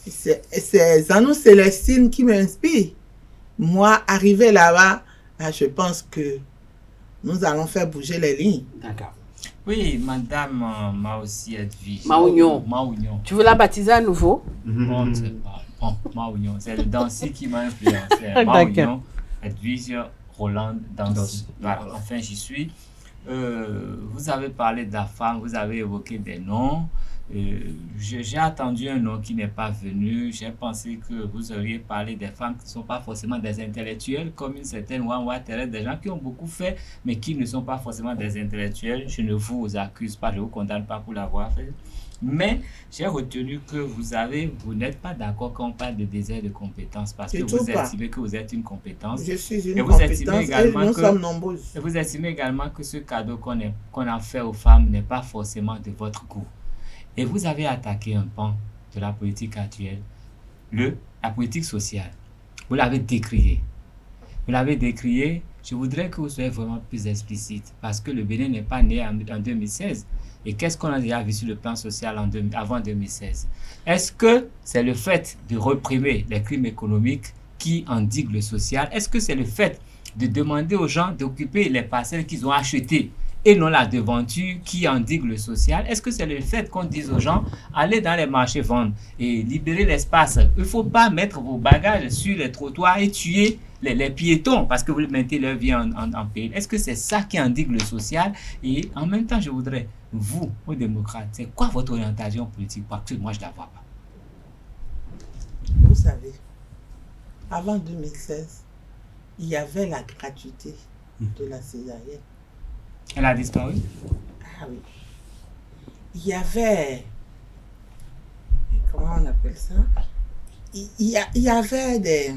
C'est Zanou Célestine qui m'inspire. Moi, arrivé là-bas, je pense que nous allons faire bouger les lignes. D'accord. Oui, madame Maoussi Edwige. Maougnon. Tu veux la baptiser à nouveau? Bon, c'est pas. Bon, Maougnon. C'est le Dancy qui m'a influencé. Maougnon, Edwige, Roland, Dancy. Voilà, enfin, j'y suis. Vous avez parlé de la femme, vous avez évoqué des noms. J'ai attendu un nom qui n'est pas venu. J'ai pensé que vous auriez parlé des femmes qui ne sont pas forcément des intellectuelles, comme une certaine Wanwa Thérèse, des gens qui ont beaucoup fait, mais qui ne sont pas forcément des intellectuels. Je ne vous accuse pas, je ne vous condamne pas pour l'avoir fait. Mais j'ai retenu que vous n'êtes pas d'accord quand on parle de désert de compétences, parce que vous estimez que vous êtes une compétence. Je suis une compétence et nous sommes nombreuses. Et vous estimez également que ce cadeau qu'on a fait aux femmes n'est pas forcément de votre goût. Et vous avez attaqué un pan de la politique actuelle, la politique sociale. Vous l'avez décrié. Je voudrais que vous soyez vraiment plus explicite, parce que le Bénin n'est pas né en 2016. Et qu'est-ce qu'on a déjà vu sur le plan social avant 2016? Est-ce que c'est le fait de réprimer les crimes économiques qui endiguent le social? Est-ce que c'est le fait de demander aux gens d'occuper les parcelles qu'ils ont achetées et non la devanture qui endigue le social? Est-ce que c'est le fait qu'on dise aux gens, allez dans les marchés vendre et libérer l'espace? Il ne faut pas mettre vos bagages sur les trottoirs et tuer les piétons parce que vous mettez leur vie en péril. Est-ce que c'est ça qui endigue le social? Et en même temps, je voudrais, vous, aux démocrates, c'est quoi votre orientation politique? Parce que moi, je ne la vois pas. Vous savez, avant 2016, il y avait la gratuité de la césarienne. Elle a disparu? Ah oui. Il y avait... Comment on appelle ça? Il y avait des...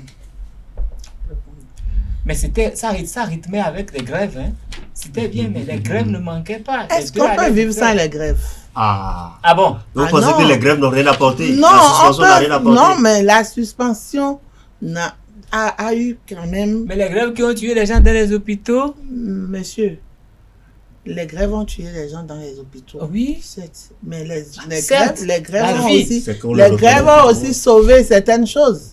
Mais ça rythmait avec les grèves. Hein? C'était bien, mais les grèves ne manquaient pas. Est-ce qu'on peut vivre sans les grèves? Ah bon? Donc vous pensez que les grèves n'ont rien apporté? Non, la suspension n'a rien apporté? Non, mais la suspension a eu quand même... Mais les grèves qui ont tué les gens dans les hôpitaux? Monsieur, les grèves ont tué les gens dans les hôpitaux. Oui. Mais les grèves ont aussi sauvé certaines choses.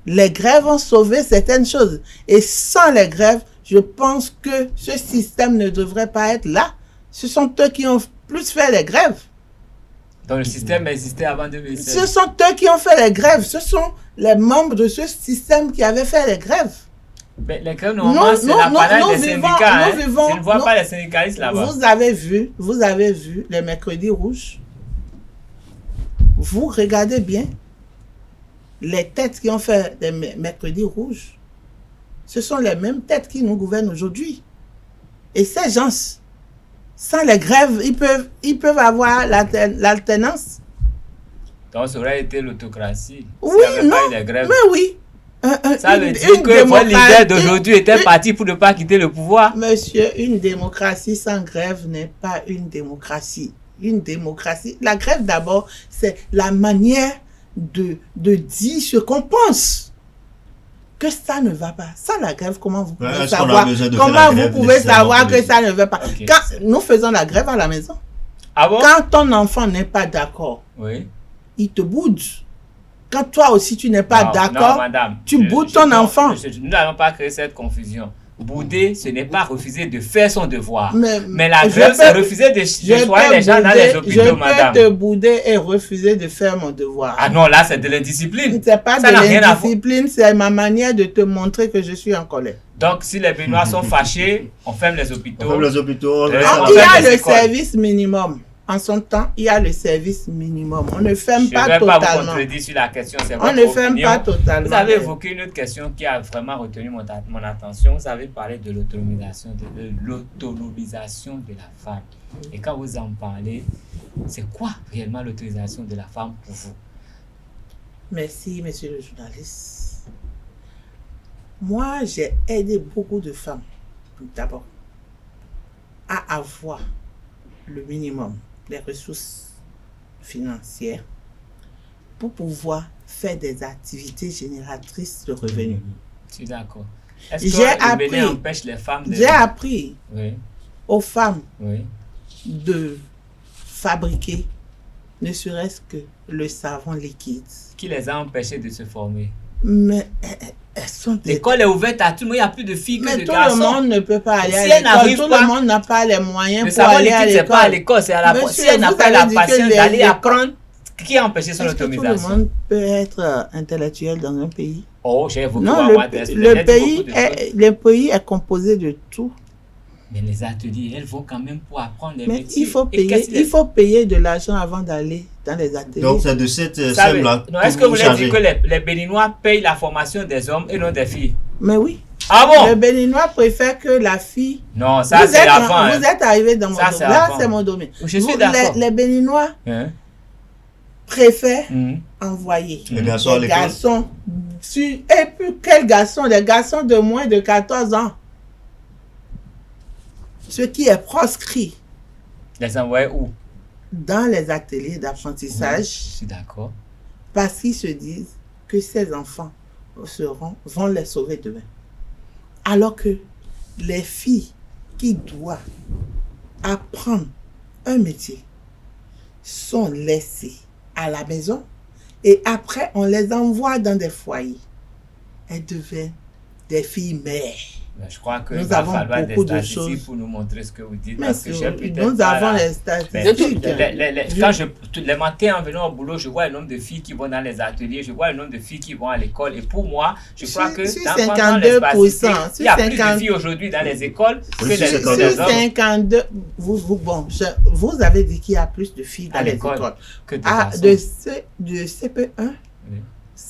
Les grèves ont sauvé certaines choses. Et sans les grèves, je pense que ce système ne devrait pas être là. Ce sont eux qui ont plus fait les grèves. Donc le système existait avant 2016. Ce sont eux qui ont fait les grèves. Ce sont les membres de ce système qui avaient fait les grèves. Mais les grèves, normalement, c'est l'apanage des syndicats. Je ne vois pas les syndicalistes là-bas. Vous avez vu les mercredis rouges. Vous regardez bien. Les têtes qui ont fait les mercredis rouges, ce sont les mêmes têtes qui nous gouvernent aujourd'hui. Et ces gens, sans les grèves, ils peuvent avoir l'alternance. Donc ça aurait été l'autocratie. Oui, non, mais oui. Ça veut dire que votre leader d'aujourd'hui était parti pour ne pas quitter le pouvoir. Monsieur, une démocratie sans grève n'est pas une démocratie. Une démocratie, la grève d'abord, c'est la manière de dire ce qu'on pense. que ça ne va pas. Sans la grève, comment vous pouvez Est-ce qu'on a savoir, besoin de faire la comment vous grève pouvez nécessairement savoir pour que les ça ne va pas? Ok. Quand nous faisons la grève à la maison, Ah bon? quand ton enfant n'est pas d'accord, Oui. il te boude. Quand toi aussi tu n'es pas Non, d'accord, non, madame. tu boudes ton enfant. Nous n'allons pas créer cette confusion. Bouder, ce n'est pas refuser de faire son devoir. Mais la je grève, peux- c'est refuser de soigner les gens dans les hôpitaux, je madame. peux te bouder et refuser de faire mon devoir. Ah non, là, c'est de l'indiscipline. C'est pas Ça de n'a rien à voir. l'indiscipline, c'est ma manière de te montrer que je suis en colère. Donc, si les Béninois sont fâchés, on ferme les hôpitaux. Comme les hôpitaux, Euh, Ah, on il y ferme a les le écoles. service minimum. En son temps, il y a le service minimum. On ne ferme Je ne pas vais pas vous totalement. contredire sur la question, c'est On votre ne ferme opinion. pas totalement. Vous avez évoqué une autre question qui a vraiment retenu mon attention. Vous avez parlé de l'autonomisation de la femme. Et quand vous en parlez, c'est quoi réellement l'autonomisation de la femme pour vous? Merci, monsieur le journaliste. Moi, j'ai aidé beaucoup de femmes, d'abord, à avoir le minimum, les ressources financières pour pouvoir faire des activités génératrices de revenus. Je suis d'accord. Est-ce J'ai que le appris- Bénin empêche les femmes de... J'ai appris Oui, aux femmes oui. de fabriquer ne serait-ce que le savon liquide. Qui les a empêchés de se former? Mais elles sont des... L'école est ouverte à tout le monde, il n'y a plus de filles que Mais de tout le garçons. monde ne peut pas aller Si à elle l'école. n'arrive Tout pas- le monde n'a pas les moyens Le pour savon aller à liquide, c'est pas à l'école. l'école, c'est à la Monsieur, Si elle n'a vous pas avez la dit que patience les d'aller écoles- apprendre, qui a empêché son Est-ce que tout le autonomisation? monde peut être intellectuel dans un pays? Oh, j'ai évoqué Non, Wawa le Desplin, j'ai dit pays beaucoup de choses. le pays est composé de tout. Mais les ateliers, elles vont quand même pour apprendre les Mais métiers. il faut Et qu'est-ce payer, il faut payer de l'argent avant d'aller dans les ateliers. Donc c'est de cette Vous savez, somme-là non, est-ce que vous voulez chargez. dire que les Béninois payent la formation des hommes et non des filles? Mais oui, Ah le bon? Béninois préfère que la fille... Non, ça c'est l'avant. vous êtes arrivé dans mon Ça, domaine. c'est Là, avant. c'est mon domaine. Je suis d'accord. Les Béninois Hein? préfèrent Mhm. envoyer Les garçons à les l'école. garçons. Et puis, quels garçons? Des garçons de moins de 14 ans. Ce qui est proscrit Les envoyer où? dans les ateliers Je d'apprentissage suis d'accord. parce qu'ils se disent que ces enfants vont les sauver demain. Alors que les filles qui doivent apprendre un métier sont laissées à la maison et après on les envoie dans des foyers. Elles deviennent des filles mères. Mais je crois que Nous il va avons falloir des beaucoup de statistiques choses. pour nous montrer ce que vous dites. Mais Parce que j'ai peut-être nous pas avons la- les Mais statistiques. quand les matins en venant au boulot, je vois le nombre de filles qui vont dans les ateliers, je vois le nombre de filles qui vont à l'école. Et pour moi, je crois que Sur pendant les 52%, statistiques, il y a plus de 50. filles aujourd'hui dans les écoles que Oui, sur les 52. Sur hommes 52, vous avez dit qu'il y a plus de filles dans à les l'école écoles. que de Ah, garçons. de CP1 Oui.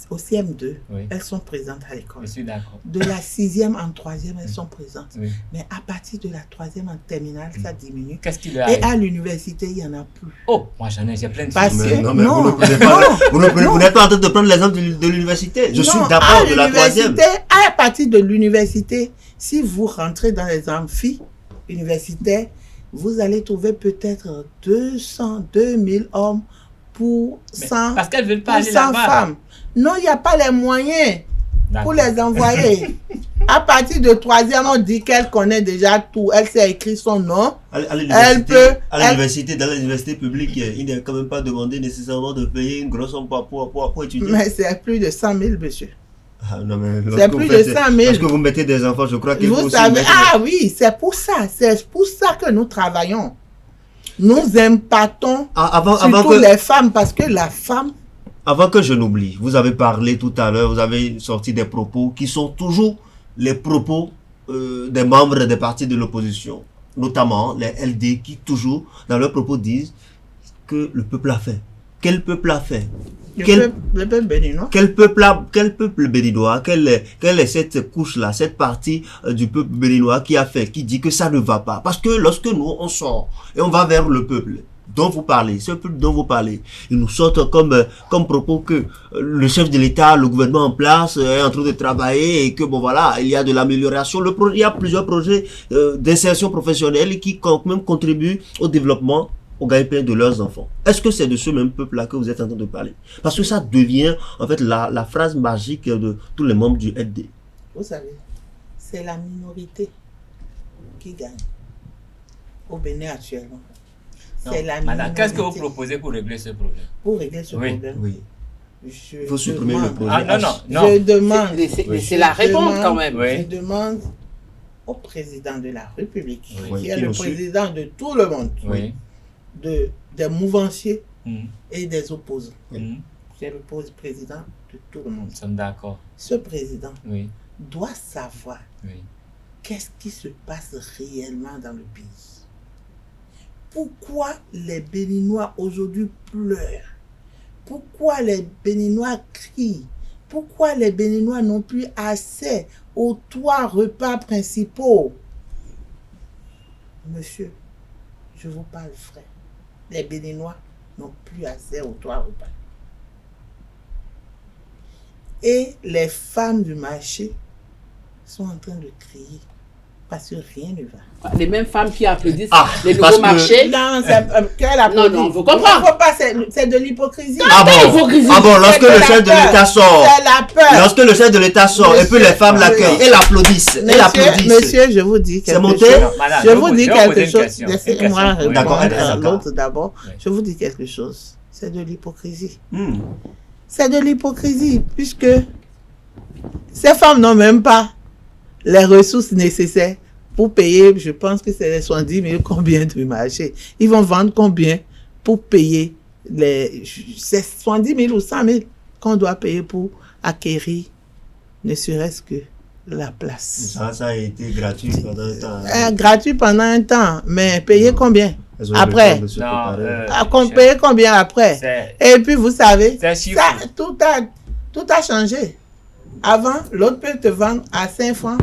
au CM2, Oui. elles sont présentes à l'école. Je suis d'accord. De la 6e en 3e, elles sont présentes. Oui. Mais à partir de la 3e en terminale, ça diminue. Qu'est-ce qui leur Et arrive? à l'université, il n'y en a plus. Oh, moi j'ai plein de Parce filles. que- Mais non, mais non, vous ne prenez pas, non, vous n'êtes pas en train de prendre l'exemple de l'université. Je suis Non, d'accord à de la troisième. l'université, à partir de l'université, si vous rentrez dans les amphis universitaires, vous allez trouver peut-être 200, 2000 hommes pour Mais 100, parce qu'elles veulent pas pour aller 100 là-bas. femmes. Non, il n'y a pas les moyens D'accord. pour les envoyer. À partir de 3e, on dit qu'elle connaît déjà tout. Elle sait écrire son nom. À Elle peut- à l'université, dans l'université publique, il n'est quand même pas demandé nécessairement de payer une grosse somme pour étudier. Mais c'est plus de 100 000, monsieur. Ah, non, mais C'est lorsque plus vous de faites- 100 000. Lorsque vous mettez des enfants, je crois qu'il faut Vous aussi savez, mettre- ah oui, c'est pour ça que nous travaillons. Nous impactons Ah, avant surtout que... les femmes parce que la femme, Avant que je n'oublie, vous avez parlé tout à l'heure, vous avez sorti des propos qui sont toujours les propos des membres des partis de l'opposition, notamment les LD qui toujours, dans leurs propos, disent que le peuple a fait. Quel peuple a fait? le peuple béninois, Quel peuple béninois, quelle est cette couche-là, cette partie du peuple béninois qui a fait, qui dit que ça ne va pas? Parce que lorsque nous, on sort et on va vers le peuple dont vous parlez, ce peuple dont vous parlez, ils nous sortent comme propos que le chef de l'État, le gouvernement en place est en train de travailler et que bon voilà, il y a de l'amélioration. Il y a plusieurs projets d'insertion professionnelle qui quand même contribuent au développement, au gagne-pain de leurs enfants. Est-ce que c'est de ce même peuple-là que vous êtes en train de parler? Parce que ça devient en fait la phrase magique de tous les membres du LD. Vous savez, c'est la minorité qui gagne au Bénin actuellement. Non, C'est la madame, qu'est-ce que vous minorité. proposez pour régler ce problème? Pour régler ce Oui. problème, Oui. je Il faut supprimer le demande- projet. Ah, non, H. non, non. Je demande, Laissez la répondre quand même. Oui. je demande au président de la République, Oui. qui est Qui le reçu. président de tout le monde, Oui. des mouvanciers Mhm. et des opposants. Mhm. C'est le président de tout le monde. Nous sommes d'accord. Ce président Oui. doit savoir Oui. qu'est-ce qui se passe réellement dans le pays. Pourquoi les Béninois aujourd'hui pleurent? Pourquoi les Béninois crient? Pourquoi les Béninois n'ont plus accès aux 3 repas principaux? Monsieur, je vous parle vrai. Les Béninois n'ont plus accès aux 3 repas. Et les femmes du marché sont en train de crier parce que rien ne va. Les mêmes femmes qui applaudissent Ah, les parce nouveaux que- marchés. Non, qu'elle a Non, non, faut comprendre. Faut pas, c'est de l'hypocrisie. Ah bon, hypocrisie. ah bon, lorsque C'est le la chef de peur. l'État sort, C'est la peur. lorsque le chef de l'État sort, et puis les femmes l'accueillent, et l'applaudissent, et l'applaudissent. Monsieur, je vous dis quelque monté? chose. Non, madame, Je vais vous dis vais quelque poser une chose. question. Une Laissez-moi question. Oui. répondre D'accord, à d'accord. l'autre d'abord. Oui. Je vous dis quelque chose. C'est de l'hypocrisie. Hmm. C'est de l'hypocrisie, puisque ces femmes n'ont même pas les ressources nécessaires pour payer, je pense que c'est les 70 000 combien de marché. Ils vont vendre combien pour payer c'est 70 000 ou 100 000 qu'on doit payer pour acquérir ne serait-ce que la place. Ça a été gratuit pendant un temps. Gratuit pendant un temps, mais payer combien Elles ont après? eu le temps de se Non, préparer. Payer combien après? C'est Et puis vous savez, c'est un chiffre. ça, tout a changé. Avant, l'autre peut te vendre à 5 francs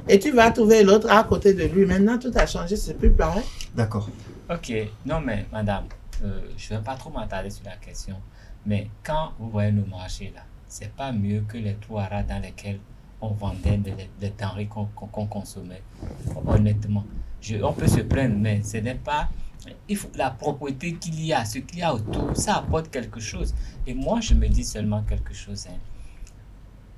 et tu vas trouver l'autre à côté de lui. Maintenant, tout a changé, c'est plus pareil. D'accord. Ok, non mais madame, je ne vais pas trop m'attarder sur la question, mais quand vous voyez nos marchés là, c'est pas mieux que les trous à rats dans lesquels on vendait des denrées qu'on consommait. Honnêtement, on peut se plaindre, mais ce n'est pas... Il faut la propreté qu'il y a, ce qu'il y a autour, ça apporte quelque chose. Et moi, je me dis seulement quelque chose. Hein.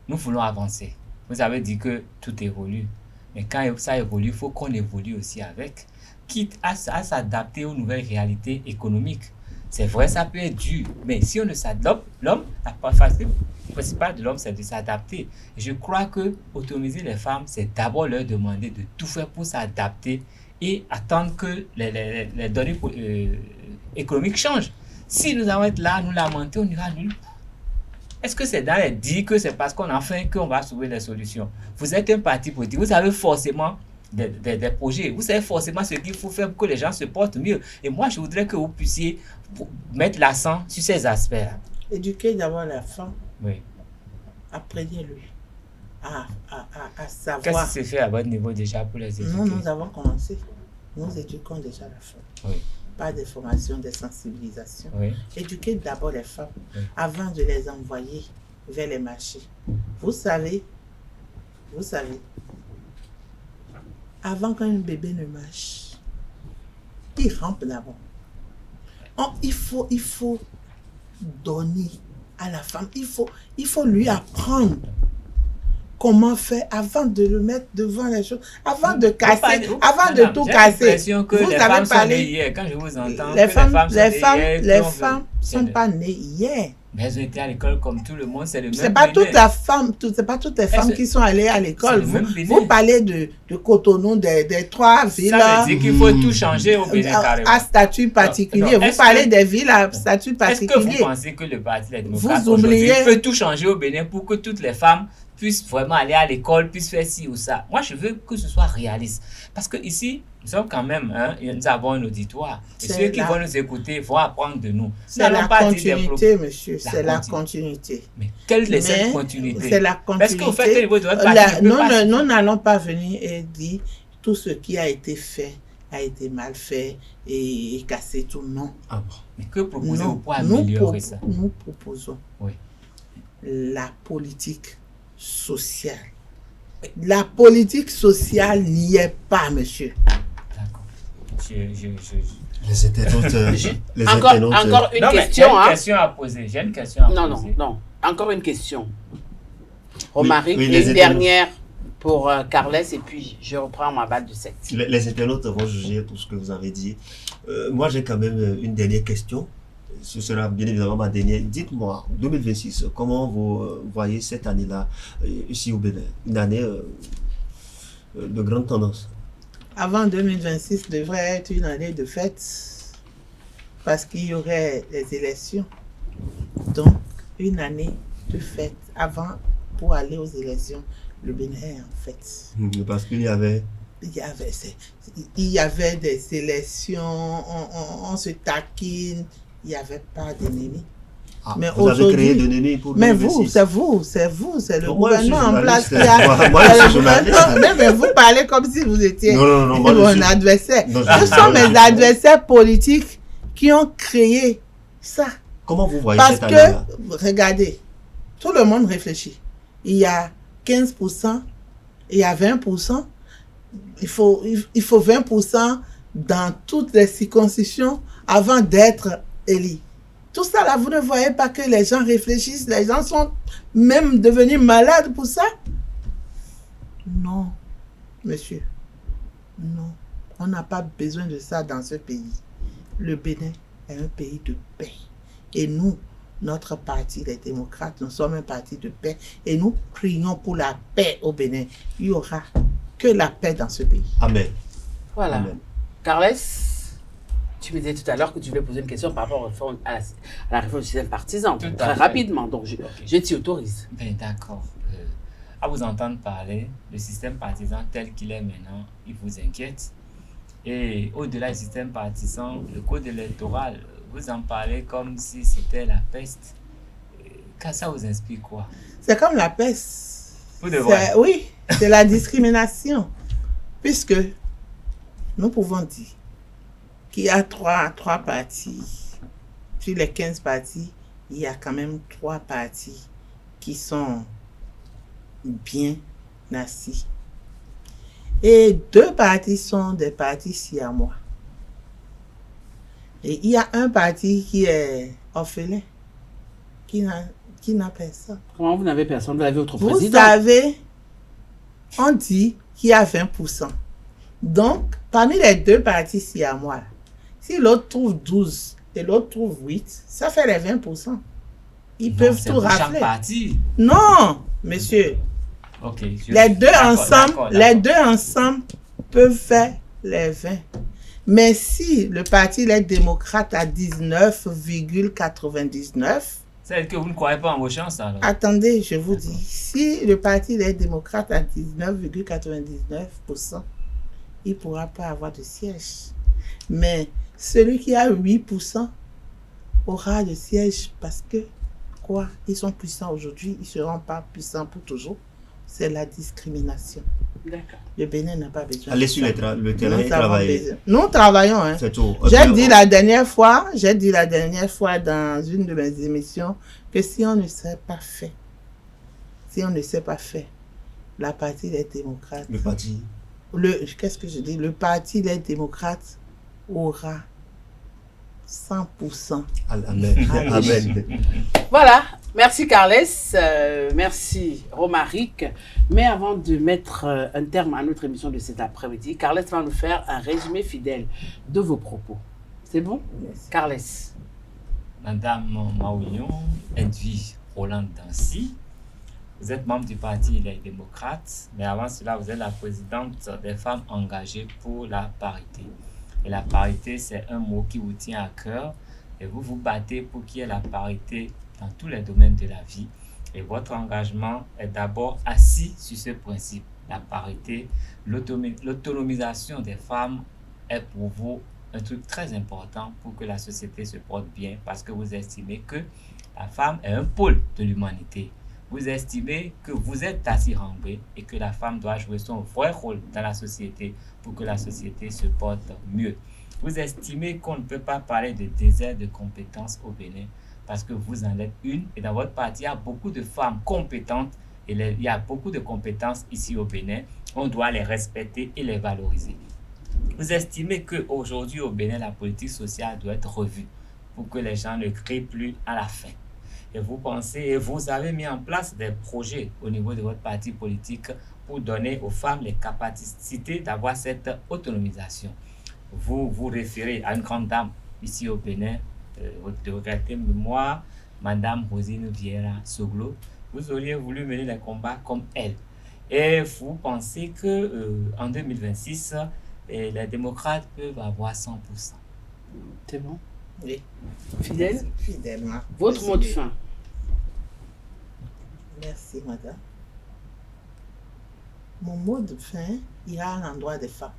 Nous voulons avancer. Vous avez dit que tout évolue. Mais quand ça évolue, il faut qu'on évolue aussi avec. Quitte à s'adapter aux nouvelles réalités économiques. C'est vrai, ça peut être dur. Mais si on ne s'adapte, l'homme, la principale de l'homme, c'est de s'adapter. Et je crois que autonomiser les femmes, c'est d'abord leur demander de tout faire pour s'adapter et attendre que les données économiques changent. Si nous allons être là, nous lamenter, on ira nulle part. Est-ce que c'est dans les dire que c'est parce qu'on a faim qu'on va trouver les solutions? Vous êtes un parti politique, vous avez forcément des projets, vous savez forcément ce qu'il faut faire pour que les gens se portent mieux. Et moi, je voudrais que vous puissiez mettre l'accent sur ces aspects-là. Éduquer d'abord la femme, Oui. apprenez-lui à Qu'est-ce savoir. qui se fait à votre niveau déjà pour les éduquer? Nous avons commencé. Nous éduquons déjà la femme. Oui. Pas des formations, des sensibilisations. Oui. Éduquer d'abord les femmes Oui. avant de les envoyer vers les marchés. Vous savez, avant qu'un bébé ne marche, il rampe d'abord. Il faut donner à la femme, il faut lui apprendre comment faire avant de le mettre devant les choses, avant de casser, avant de tout casser. J'ai l'impression que Vous les avez femmes sont parlé- nées hier. Quand je vous entends, Les que femmes sont sont pas nées hier. Mais elles ont été à l'école comme tout le monde, c'est le même C'est pas Bénin. c'est pas toutes les femmes Est-ce- qui sont allées à c'est l'école. le même Bénin. Vous parlez de Cotonou, des 3 villes Ça veut dire qu'il faut tout changer au Bénin carrément. à statut particulier. non, Vous est-ce parlez que- des villes à statut Est-ce que vous particulier. pensez que le Parti des démocrates Vous aujourd'hui oubliez- peut tout changer au Bénin pour que toutes les femmes puissent vraiment aller à l'école, puissent faire ci ou ça? Moi, je veux que ce soit réaliste. Parce que ici, nous sommes quand même, nous avons un auditoire. Et C'est ceux qui la- vont nous écouter vont apprendre de nous. Nous C'est n'allons la pas dire des continuité, monsieur. La C'est la continuité. continuité. Mais quelle est cette Mais continuité? c'est la Parce que vous faites au continuité. niveau de votre parti, Nous n'allons pas venir et dire tout ce qui a été fait a été mal fait et casser tout. Non. Ah bon. Mais que proposez-vous Non. pour améliorer ça? Nous proposons Oui. la politique sociale. La politique sociale n'y est pas, monsieur. D'accord. Les internautes. les Encore internautes, une Non, mais j'ai question. une Hein? question à poser. J'ai une question à Non, poser. non. Encore une question. Romaric, oui, et les une internautes. dernière pour Carles et puis je reprends ma balle de 7. Les internautes vont juger tout ce que vous avez dit. Moi, j'ai quand même une dernière question. Ce sera bien évidemment ma dernière. Dites-moi, 2026, comment vous voyez cette année-là ici au Bénin? Une année de grande tendance. Avant 2026 devrait être une année de fête parce qu'il y aurait les élections. Donc, une année de fête avant pour aller aux élections. Le Bénin est en fête. Parce qu'il y avait... Il y avait des élections, on se taquine, il n'y avait pas d'ennemis. Ah, mais vous avez créé de l'ennemi pour 2026. Mais c'est le Non, gouvernement en place qui a... Moi, je suis journaliste. Mais vous parlez comme si vous étiez mon adversaire. Non, Ce sont mes adversaires politiques qui ont créé ça. Comment vous voyez Parce cette année-là? que, regardez, tout le monde réfléchit. Il y a 15%, il y a 20%. Il faut 20% dans toutes les circonscriptions avant d'être élu. Tout ça là, vous ne voyez pas que les gens réfléchissent, les gens sont même devenus malades pour ça? Non, monsieur. Non, on n'a pas besoin de ça dans ce pays. Le Bénin est un pays de paix. Et nous, notre parti, les démocrates, nous sommes un parti de paix. Et nous prions pour la paix au Bénin. Il y aura que la paix dans ce pays. Amen. Voilà. Amen. Carles, tu me disais tout à l'heure que tu voulais poser une question par rapport à la réforme du système partisan. Tout à Très fait. rapidement, donc je t'y autorise. Ben, d'accord. À vous entendre parler, le système partisan tel qu'il est maintenant, il vous inquiète. Et au-delà du système partisan, le code électoral, vous en parlez comme si c'était la peste. Ça vous inspire quoi? C'est comme la peste. Vous de vrai. Oui, c'est la discrimination. Puisque nous pouvons dire qu'il y a trois partis. Sur les 15 partis, il y a quand même 3 partis qui sont bien assis. Et 2 partis sont des partis siamois. Et il y a un parti qui est orphelin, qui n'a personne. Comment vous n'avez personne? Vous avez votre Vous président. savez, on dit qu'il y a 20%. Donc, parmi les 2 partis siamois, si l'autre trouve 12 et l'autre trouve 8, ça fait les 20%. Ils peuvent C'est tout pour chaque rafler. parti. Non, monsieur. Ok. Les deux ensemble peuvent faire les 20. Mais si le parti Les Démocrates a 19,99, C'est que vous ne croyez pas en vos chances alors? attendez, je vous dis, si le parti Les Démocrates a 19,99%, il ne pourra pas avoir de siège. Mais celui qui a 8% aura de siège parce que, quoi, ils sont puissants aujourd'hui, ils ne seront pas puissants pour toujours. C'est la discrimination. D'accord. Le Bénin n'a pas besoin Allez de sur ça. le terrain et Nous avons travailler. besoin. Nous travaillons. Hein. C'est tout. J'ai dit la dernière fois dans une de mes émissions que si on ne s'est pas fait, la partie des démocrates, Le parti. qu'est-ce que je dis? Le parti des démocrates aura 100%. Amen. Amen. Voilà. Merci Carles, merci Romaric. Mais avant de mettre un terme à notre émission de cet après-midi, Carles va nous faire un résumé fidèle de vos propos. C'est bon? Merci. Carles. Madame Maouillon, Edwige Roland Dancy, vous êtes membre du parti Les Démocrates, mais avant cela, vous êtes la présidente des femmes engagées pour la parité. Et la parité, c'est un mot qui vous tient à cœur et vous vous battez pour qu'il y ait la parité dans tous les domaines de la vie. Et votre engagement est d'abord assis sur ce principe. La parité, l'autonomisation des femmes est pour vous un truc très important pour que la société se porte bien parce que vous estimez que la femme est un pôle de l'humanité. Vous estimez que vous êtes Tassirambé et que la femme doit jouer son vrai rôle dans la société pour que la société se porte mieux. Vous estimez qu'on ne peut pas parler de désert de compétences au Bénin parce que vous en êtes une et dans votre parti, il y a beaucoup de femmes compétentes et il y a beaucoup de compétences ici au Bénin. On doit les respecter et les valoriser. Vous estimez qu'aujourd'hui au Bénin, la politique sociale doit être revue pour que les gens ne crient plus à la faim. Et vous pensez, et vous avez mis en place des projets au niveau de votre parti politique pour donner aux femmes les capacités d'avoir cette autonomisation. Vous vous référez à une grande dame ici au Bénin, de regretter mémoire, Madame Rosine Vieira Soglo. Vous auriez voulu mener les combats comme elle. Et vous pensez que en 2026, les démocrates peuvent avoir 100%. C'est bon? Oui. Fidèle? Fidèlement. Votre mot de fin. Merci, madame. Mon mot de fin ira à l'endroit des femmes.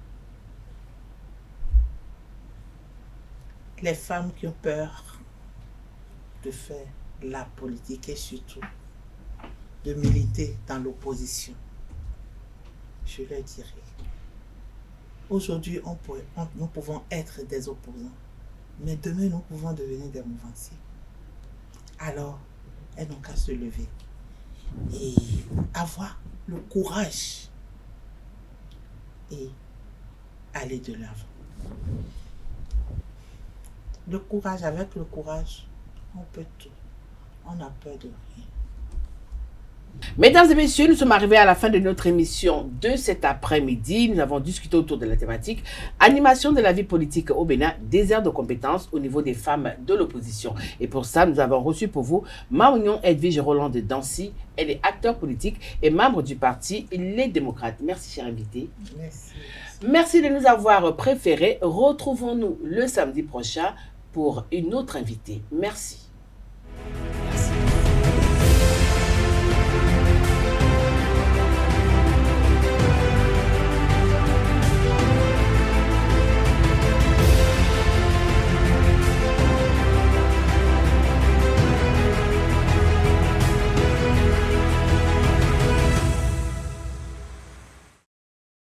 Les femmes qui ont peur de faire la politique et surtout de militer dans l'opposition. Je leur dirai. Aujourd'hui, nous pouvons être des opposants, mais demain, nous pouvons devenir des mouvanciers. Alors, elles n'ont qu'à se lever et avoir le courage et aller de l'avant. Le courage, avec le courage, on peut tout. On n'a peur de rien. Mesdames et messieurs, nous sommes arrivés à la fin de notre émission de cet après-midi. Nous avons discuté autour de la thématique animation de la vie politique au Bénin, désert de compétences au niveau des femmes de l'opposition. Et pour ça, nous avons reçu pour vous Maounion Edwige Roland de Dancy. Elle est acteur politique et membre du parti Les Démocrates. Merci, cher invité. Merci. Merci de nous avoir préférés. Retrouvons-nous le samedi prochain pour une autre invitée. Merci.